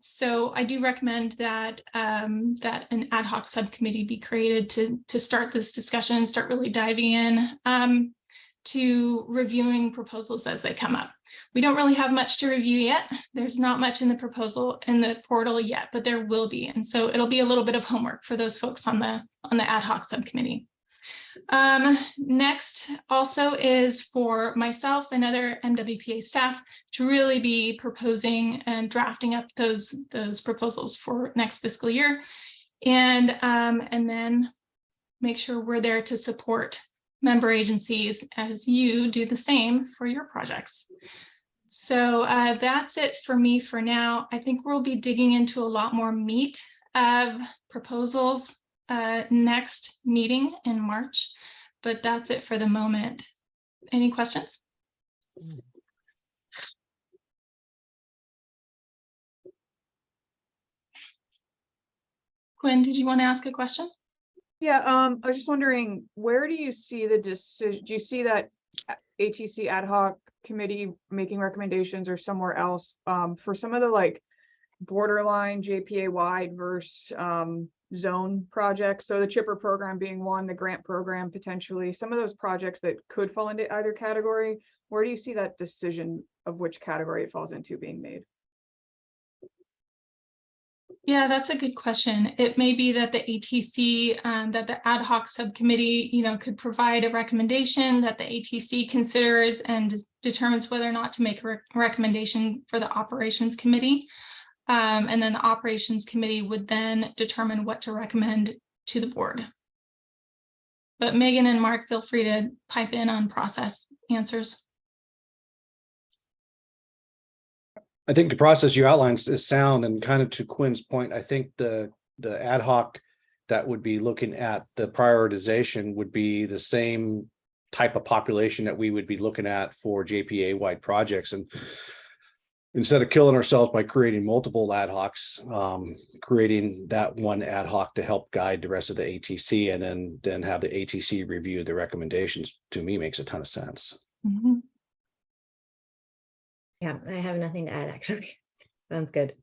So I do recommend that that an ad hoc subcommittee be created to start this discussion, start really diving in to reviewing proposals as they come up. We don't really have much to review yet. There's not much in the proposal in the portal yet, but there will be. And so it'll be a little bit of homework for those folks on the ad hoc subcommittee. Next also is for myself and other MWPA staff to really be proposing and drafting up those proposals for next fiscal year. And then make sure we're there to support member agencies as you do the same for your projects. So that's it for me for now. I think we'll be digging into a lot more meat of proposals next meeting in March, but that's it for the moment. Any questions? Quinn, did you want to ask a question? Yeah, I was just wondering, where do you see the decision? Do you see that ATC ad hoc committee making recommendations or somewhere else for some of the like borderline JPA wide versus zone projects? So the chipper program being one, the grant program potentially, some of those projects that could fall into either category. Where do you see that decision of which category it falls into being made? Yeah, that's a good question. It may be that the ATC, that the ad hoc subcommittee, could provide a recommendation that the ATC considers and determines whether or not to make a recommendation for the operations committee. And then the operations committee would then determine what to recommend to the board. But Megan and Mark, feel free to pipe in on process answers. I think the process you outlined is sound, and kind of to Quinn's point, I think the ad hoc that would be looking at the prioritization would be the same type of population that we would be looking at for JPA wide projects. And instead of killing ourselves by creating multiple ad hocs, creating that one ad hoc to help guide the rest of the ATC, and then have the ATC review the recommendations, to me makes a ton of sense. Mm-hmm. Yeah, I have nothing to add, actually. Sounds good.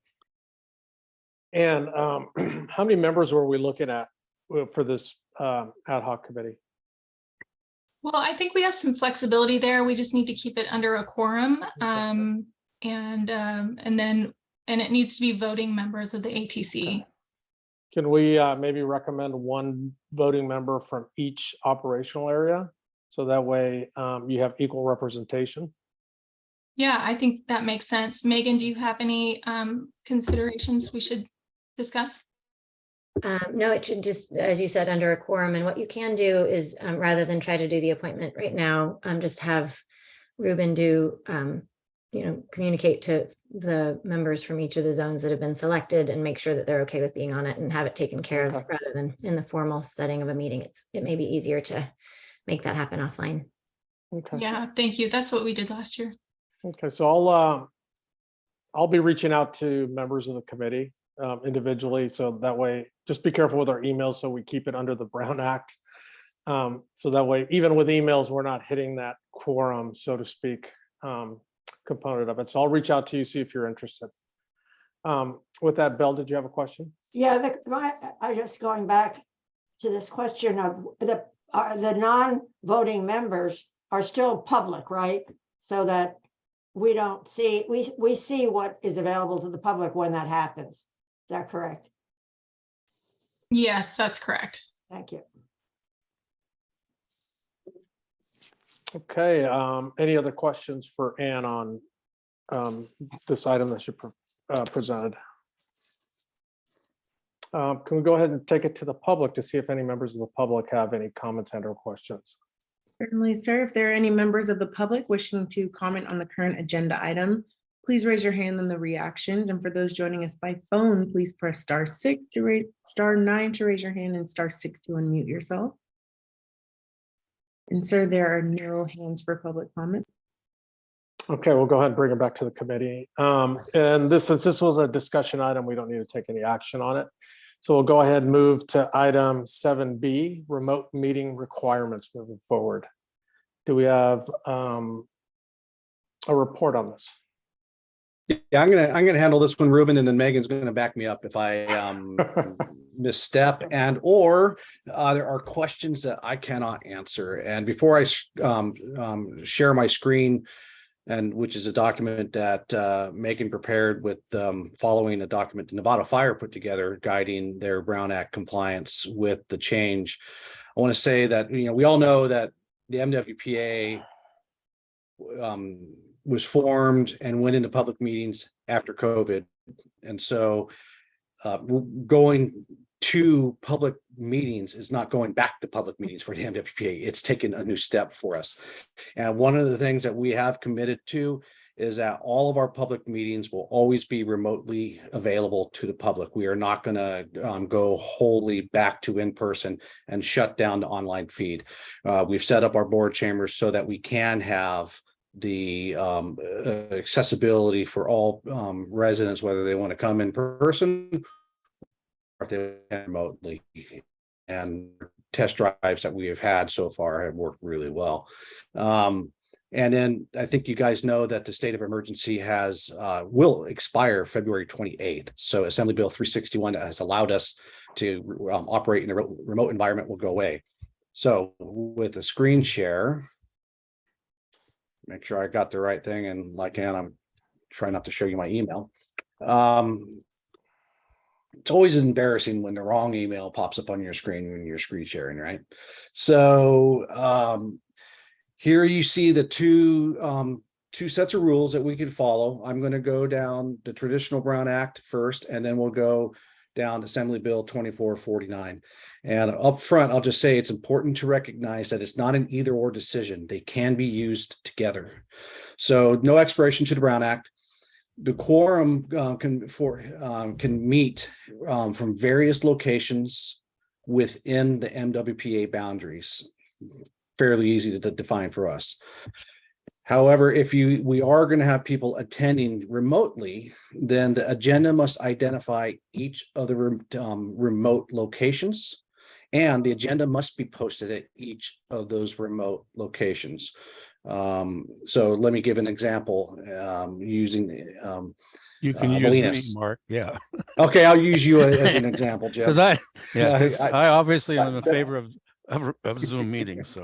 And how many members were we looking at for this ad hoc committee? Well, I think we have some flexibility there. We just need to keep it under a quorum. And it needs to be voting members of the ATC. Can we maybe recommend one voting member from each operational area? So that way you have equal representation. Yeah, I think that makes sense. Megan, do you have any considerations we should discuss? No, it should just, as you said, under a quorum. And what you can do is rather than try to do the appointment right now, just have Ruben do, communicate to the members from each of the zones that have been selected and make sure that they're okay with being on it and have it taken care of rather than in the formal setting of a meeting. It may be easier to make that happen offline. Okay. Yeah, thank you. That's what we did last year. Okay, so I'll be reaching out to members of the committee individually, so that way, just be careful with our emails so we keep it under the Brown Act. So that way, even with emails, we're not hitting that quorum, so to speak, component of it. So I'll reach out to you, see if you're interested. With that, Belle, did you have a question? Yeah, I just going back to this question of the non-voting members are still public, right? So that we don't see, we see what is available to the public when that happens. Is that correct? Yes, that's correct. Thank you. Okay, any other questions for Ann on this item that she presented? Can we go ahead and take it to the public to see if any members of the public have any comments and or questions? Certainly, sir. If there are any members of the public wishing to comment on the current agenda item, please raise your hand in the reactions. And for those joining us by phone, please press *6 to raise, *9 to raise your hand, and *6 to unmute yourself. And sir, there are no hands for public comment. Okay, we'll go ahead and bring it back to the committee. And this, since this was a discussion item, we don't need to take any action on it. So we'll go ahead and move to item 7B, remote meeting requirements moving forward. Do we have a report on this? Yeah, I'm gonna handle this one, Ruben, and then Megan's gonna back me up if I misstep and or there are questions that I cannot answer. And before I share my screen, and which is a document that Megan prepared with following a document the Nevada Fire put together guiding their Brown Act compliance with the change. I want to say that, you know, we all know that the MWPA was formed and went into public meetings after COVID. And so going to public meetings is not going back to public meetings for the MWPA. It's taken a new step for us. And one of the things that we have committed to is that all of our public meetings will always be remotely available to the public. We are not going to go wholly back to in-person and shut down the online feed. We've set up our board chambers so that we can have the accessibility for all residents, whether they want to come in person or if they can remotely. And test drives that we have had so far have worked really well. And then I think you guys know that the state of emergency will expire February 28th. So Assembly Bill 361 that has allowed us to operate in a remote environment will go away. So with the screen share, make sure I got the right thing, and like Ann, I'm trying not to show you my email. It's always embarrassing when the wrong email pops up on your screen when you're screen sharing, right? So here you see the two sets of rules that we can follow. I'm going to go down the traditional Brown Act first, and then we'll go down Assembly Bill 2449. And up front, I'll just say it's important to recognize that it's not an either or decision. They can be used together. So no expiration to the Brown Act. The quorum can meet from various locations within the MWPA boundaries. Fairly easy to define for us. However, if we are going to have people attending remotely, then the agenda must identify each of the remote locations, and the agenda must be posted at each of those remote locations. So let me give an example using you can use me, Molinas. Mark. Yeah. Okay, I'll use you as an example, Jim. Because I obviously am in favor of Zoom meetings.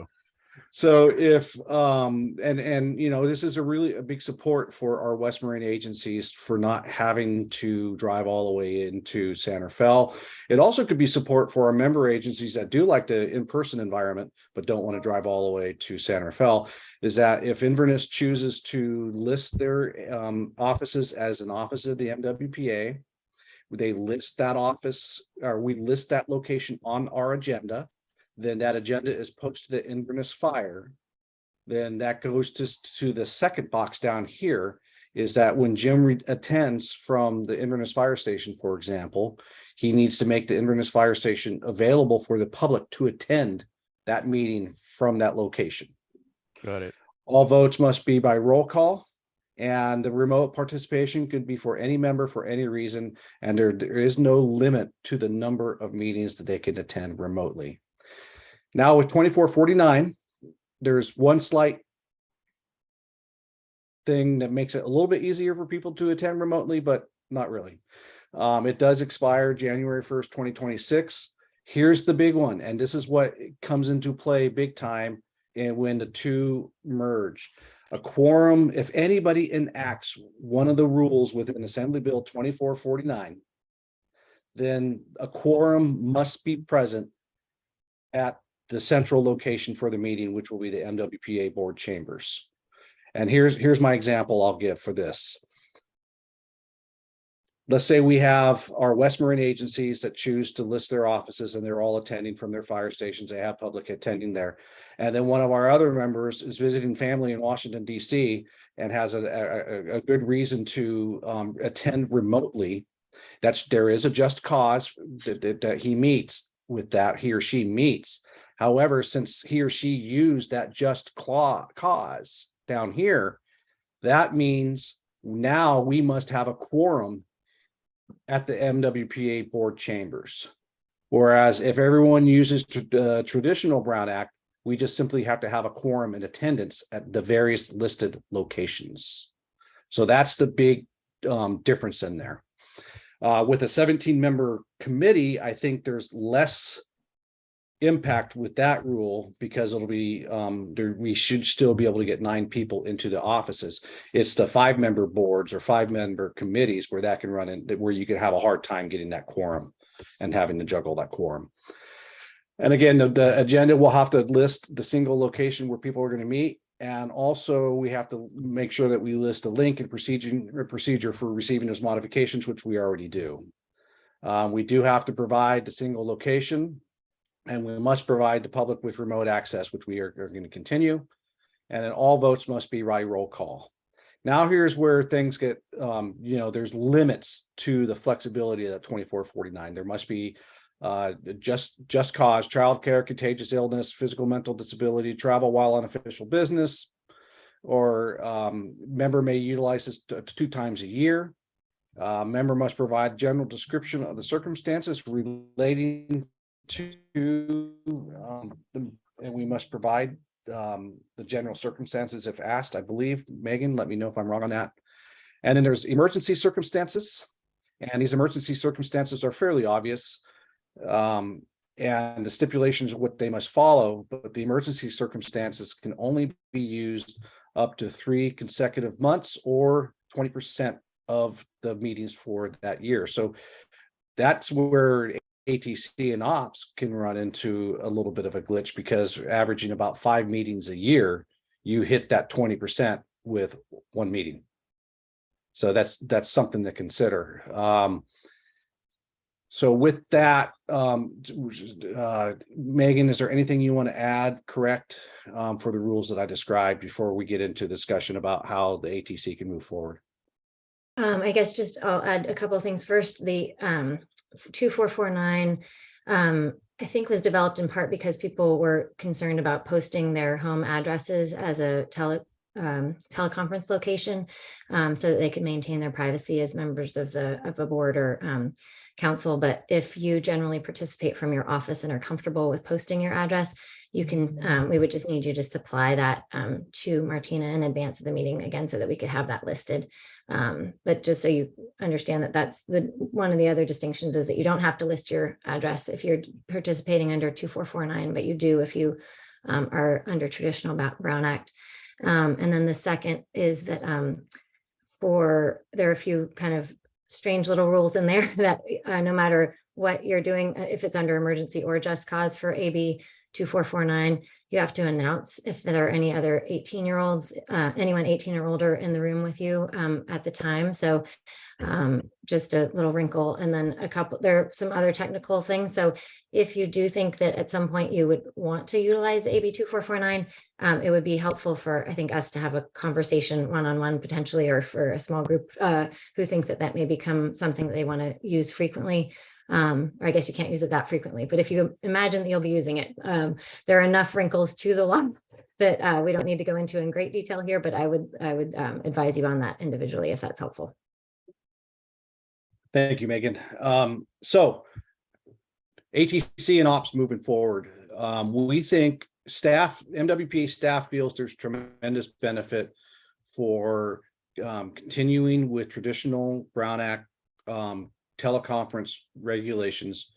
So if and you know, this is a big support for our West Marine agencies for not having to drive all the way into Santa Fe. It also could be support for our member agencies that do like the in-person environment but don't want to drive all the way to Santa Fe, is that if Inverness chooses to list their offices as an office of the MWPA, they list that office, or we list that location on our agenda. Then that agenda is posted at Inverness Fire. Then that goes to the second box down here, is that when Jim attends from the Inverness Fire Station, for example, he needs to make the Inverness Fire Station available for the public to attend that meeting from that location. Got it. All votes must be by roll call, and the remote participation could be for any member for any reason, and there is no limit to the number of meetings that they can attend remotely. Now with 2449, there's one slight thing that makes it a little bit easier for people to attend remotely, but not really. It does expire January 1st, 2026. Here's the big one, and this is what comes into play big time and when the two merge. A quorum, if anybody enacts one of the rules within Assembly Bill 2449, then a quorum must be present at the central location for the meeting, which will be the MWPA board chambers. And here's my example I'll give for this. Let's say we have our West Marin agencies that choose to list their offices and they're all attending from their fire stations. They have public attending there. And then one of our other members is visiting family in Washington, DC, and has a good reason to attend remotely. There is a just cause that he meets with that, he or she meets. However, since he or she used that just cause down here, that means now we must have a quorum at the MWPA board chambers. Whereas if everyone uses traditional Brown Act, we just simply have to have a quorum in attendance at the various listed locations. So that's the big difference in there. With a 17-member committee, I think there's less impact with that rule because it'll be we should still be able to get 9 people into the offices. It's the 5-member boards or 5-member committees where that can run in, where you can have a hard time getting that quorum and having to juggle that quorum. And again, the agenda will have to list the single location where people are going to meet. And also we have to make sure that we list a link and procedure for receiving those modifications, which we already do. We do have to provide the single location. And we must provide the public with remote access, which we are going to continue. And then all votes must be by roll call. Now, here's where things get, there's limits to the flexibility of that 2449. There must be just cause, childcare, contagious illness, physical, mental disability, travel while on official business, or member may utilize this 2 times a year. Member must provide general description of the circumstances relating to and we must provide the general circumstances if asked. I believe, Megan, let me know if I'm wrong on that. And then there's emergency circumstances, and these emergency circumstances are fairly obvious, and the stipulations of what they must follow, but the emergency circumstances can only be used up to 3 consecutive months or 20% of the meetings for that year. So that's where ATC and ops can run into a little bit of a glitch, because averaging about 5 meetings a year, you hit that 20% with 1 meeting. So that's something to consider. So with that, Megan, is there anything you want to add, correct, for the rules that I described before we get into discussion about how the ATC can move forward? I guess I'll add a couple of things. First, the 2449, I think was developed in part because people were concerned about posting their home addresses as a teleconference location, so that they could maintain their privacy as members of a board or council. But if you generally participate from your office and are comfortable with posting your address, you can, we would just need you to supply that to Martina in advance of the meeting, again, so that we could have that listed. But just so you understand that that's one of the other distinctions, is that you don't have to list your address if you're participating under 2449, but you do if you are under traditional Brown Act. And then the second is that there are a few kind of strange little rules in there that no matter what you're doing, if it's under emergency or just cause for AB 2449, you have to announce if there are any other 18-year-olds, anyone 18 or older in the room with you at the time. So just a little wrinkle. And then there are some other technical things. So if you do think that at some point you would want to utilize AB 2449, it would be helpful for, I think, us to have a conversation one-on-one potentially, or for a small group who think that may become something that they want to use frequently. Or I guess you can't use it that frequently, but if you imagine that you'll be using it, there are enough wrinkles to the law that we don't need to go into in great detail here, but I would advise you on that individually if that's helpful. Thank you, Megan. So ATC and ops moving forward, we think MWPA staff feels there's tremendous benefit for continuing with traditional Brown Act teleconference regulations,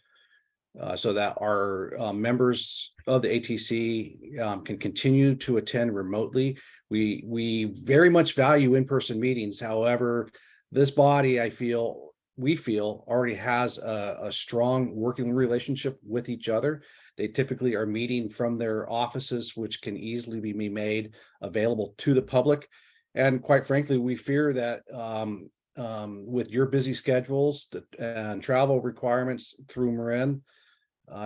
so that our members of the ATC can continue to attend remotely. We very much value in-person meetings. However, this body, we feel already has a strong working relationship with each other. They typically are meeting from their offices, which can easily be made available to the public. And quite frankly, we fear that with your busy schedules and travel requirements through Marin,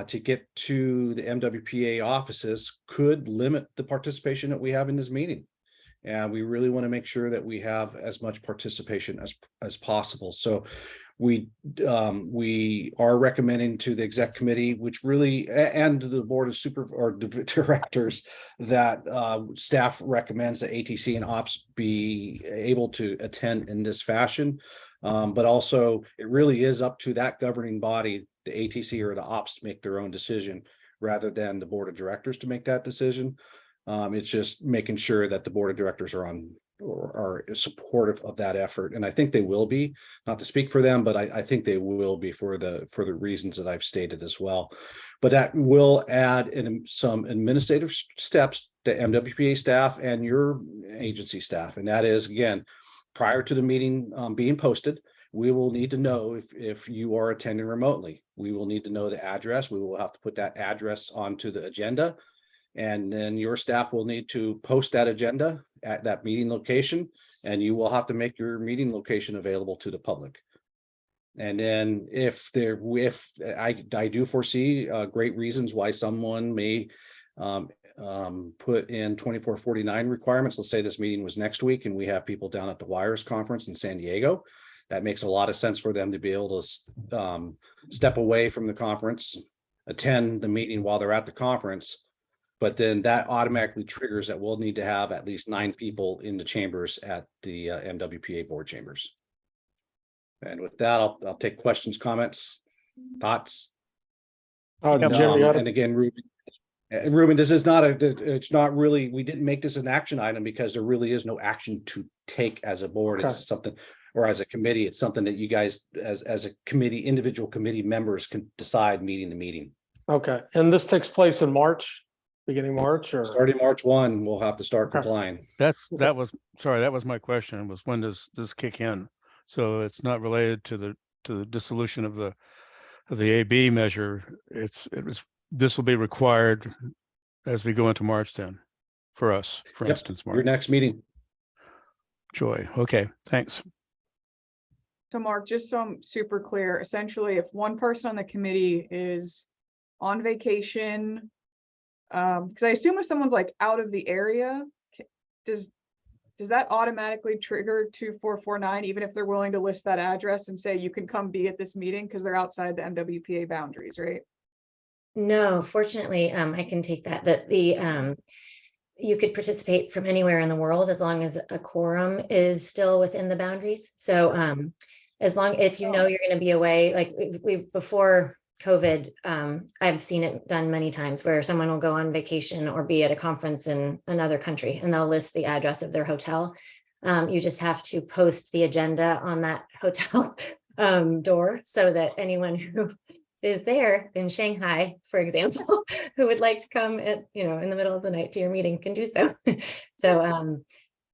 to get to the MWPA offices could limit the participation that we have in this meeting. And we really want to make sure that we have as much participation as possible. So we are recommending to the exec committee, which really, and to the board of directors, that staff recommends that ATC and ops be able to attend in this fashion. But also it really is up to that governing body, the ATC or the ops, to make their own decision rather than the board of directors to make that decision. It's just making sure that the board of directors are supportive of that effort. And I think they will be, not to speak for them, but I think they will be for the reasons that I've stated as well. But that will add in some administrative steps to MWPA staff and your agency staff. And that is, again, prior to the meeting being posted, we will need to know if you are attending remotely. We will need to know the address. We will have to put that address onto the agenda. And then your staff will need to post that agenda at that meeting location, and you will have to make your meeting location available to the public. And then if I do foresee great reasons why someone may put in 2449 requirements. Let's say this meeting was next week and we have people down at the Wires Conference in San Diego. That makes a lot of sense for them to be able to step away from the conference, attend the meeting while they're at the conference. But then that automatically triggers that we'll need to have at least 9 people in the chambers at the MWPA board chambers. And with that, I'll take questions, comments, thoughts. Jim, you had And again, Ruben, this is not it's not really, we didn't make this an action item because there really is no action to take as a board. Okay. It's something, or as a committee, it's something that you guys as a committee, individual committee members can decide meeting to meeting. Okay, and this takes place in March, beginning March, or? Starting March 1, we'll have to start Okay. complying. That was my question, was when does this kick in? So it's not related to the dissolution of the AB measure. This will be required as we go into March then, for us, for Yep. instance, Your Mark. next meeting. Joy. Okay, thanks. So Mark, just so I'm super clear, essentially, if one person on the committee is on vacation, because I assume if someone's like out of the area, does that automatically trigger 2449, even if they're willing to list that address and say you can come be at this meeting because they're outside the MWPA boundaries, right? No, fortunately, I can take that. But you could participate from anywhere in the world as long as a quorum is still within the boundaries. So as long, if you know you're going to be away, like we before COVID, I've seen it done many times where someone will go on vacation or be at a conference in another country and they'll list the address of their hotel. You just have to post the agenda on that hotel door so that anyone who is there in Shanghai, for example, who would like to come at, in the middle of the night to your meeting can do so. So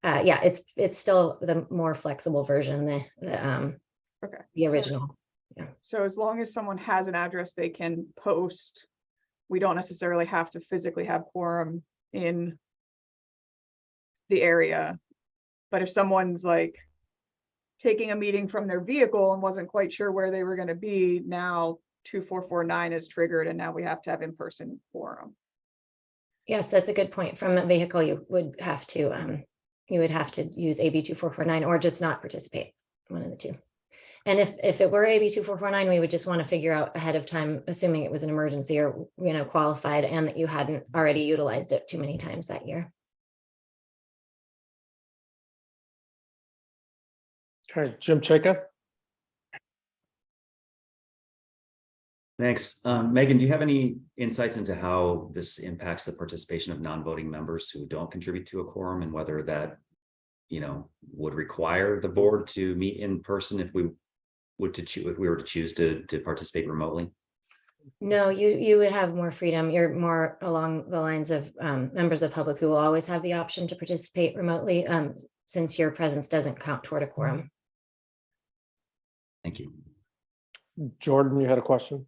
yeah, it's still the more flexible version, the original. Yeah. So as long as someone has an address they can post, we don't necessarily have to physically have quorum in the area. But if someone's like taking a meeting from their vehicle and wasn't quite sure where they were going to be, now 2449 is triggered and now we have to have in-person quorum. Yes, that's a good point. From a vehicle, you would have to use AB 2449 or just not participate, one of the two. And if it were AB 2449, we would just want to figure out ahead of time, assuming it was an emergency or, qualified and that you hadn't already utilized it too many times that year. Okay, Jim Chayka. Thanks. Megan, do you have any insights into how this impacts the participation of non-voting members who don't contribute to a quorum, and whether that, would require the board to meet in person if we were to choose to participate remotely? No, you would have more freedom. You're more along the lines of members of the public who will always have the option to participate remotely, since your presence doesn't count toward a quorum. Thank you. Jordan, you had a question?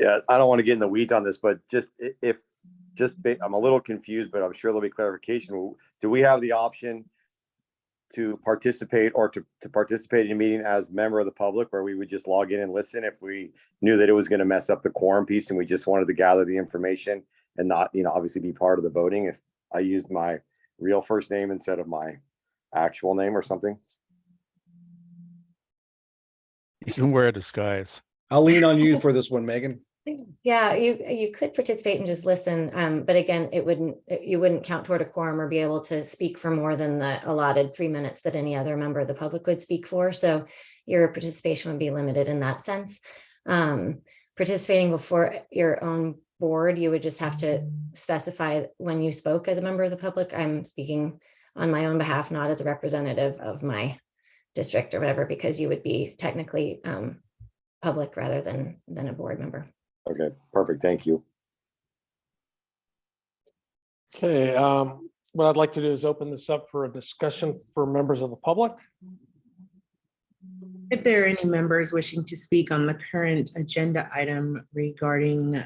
Yeah, I don't want to get in the weeds on this, but I'm a little confused, but I'm sure there'll be clarification. Do we have the option to participate or to participate in a meeting as a member of the public where we would just log in and listen if we knew that it was going to mess up the quorum piece and we just wanted to gather the information and not, obviously be part of the voting if I used my real first name instead of my actual name or something? You can wear a disguise. I'll lean on you for this one, Megan. Yeah, you could participate and just listen, but again, you wouldn't count toward a quorum or be able to speak for more than the allotted 3 minutes that any other member of the public would speak for. So your participation would be limited in that sense. Participating before your own board, you would just have to specify when you spoke as a member of the public. I'm speaking on my own behalf, not as a representative of my district or whatever, because you would be technically public rather than a board member. Okay, perfect. Thank you. Okay, what I'd like to do is open this up for a discussion for members of the public. If there are any members wishing to speak on the current agenda item regarding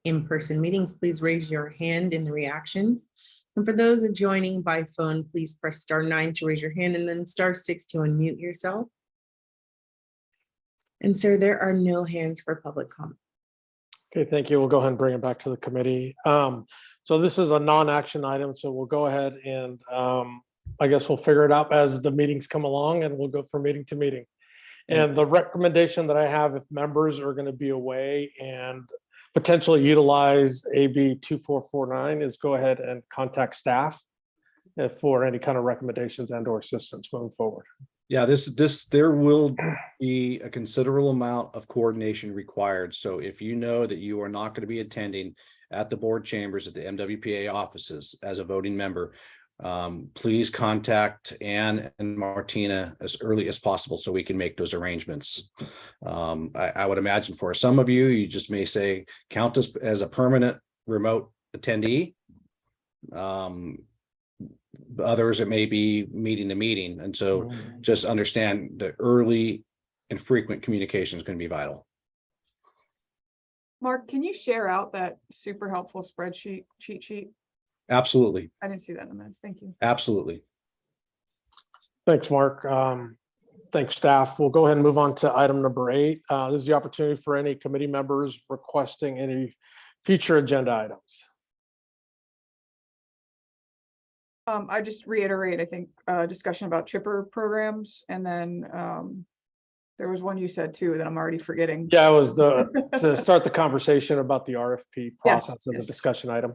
in-person meetings, please raise your hand in the reactions. And for those joining by phone, please press *9 to raise your hand and then *6 to unmute yourself. And sir, there are no hands for public comment. Okay, thank you. We'll go ahead and bring it back to the committee. So this is a non-action item, so we'll go ahead and I guess we'll figure it out as the meetings come along and we'll go from meeting to meeting. And the recommendation that I have, if members are going to be away and potentially utilize AB 2449, is go ahead and contact staff for any kind of recommendations and or assistance moving forward. Yeah, there will be a considerable amount of coordination required. So if you know that you are not going to be attending at the board chambers at the MWPA offices as a voting member, please contact Ann and Martina as early as possible so we can make those arrangements. I would imagine for some of you, you just may say, count us as a permanent remote attendee. Others, it may be meeting to meeting. And so just understand that early and frequent communication is going to be vital. Mark, can you share out that super helpful spreadsheet cheat sheet? Absolutely. I didn't see that in the minutes. Thank you. Absolutely. Thanks, Mark. Thanks, staff. We'll go ahead and move on to item number 8. This is the opportunity for any committee members requesting any future agenda items. I just reiterate, I think, discussion about chipper programs, and then there was one you said too that I'm already forgetting. Yeah, it was to start the conversation about the RFP process as a yes. discussion item.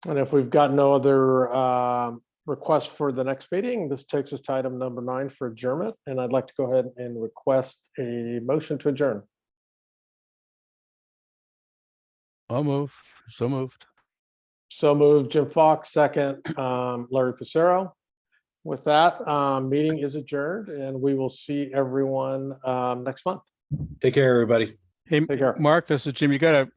And if we've got no other requests for the next meeting, this takes us to item number 9 for adjournment. And I'd like to go ahead and request a motion to adjourn. I'll move. So moved. So moved, Jim Fox, second, Larry Passero. With that, meeting is adjourned and we will see everyone next month. Take care, everybody. Hey, Take care. Mark, this is Jim. You got to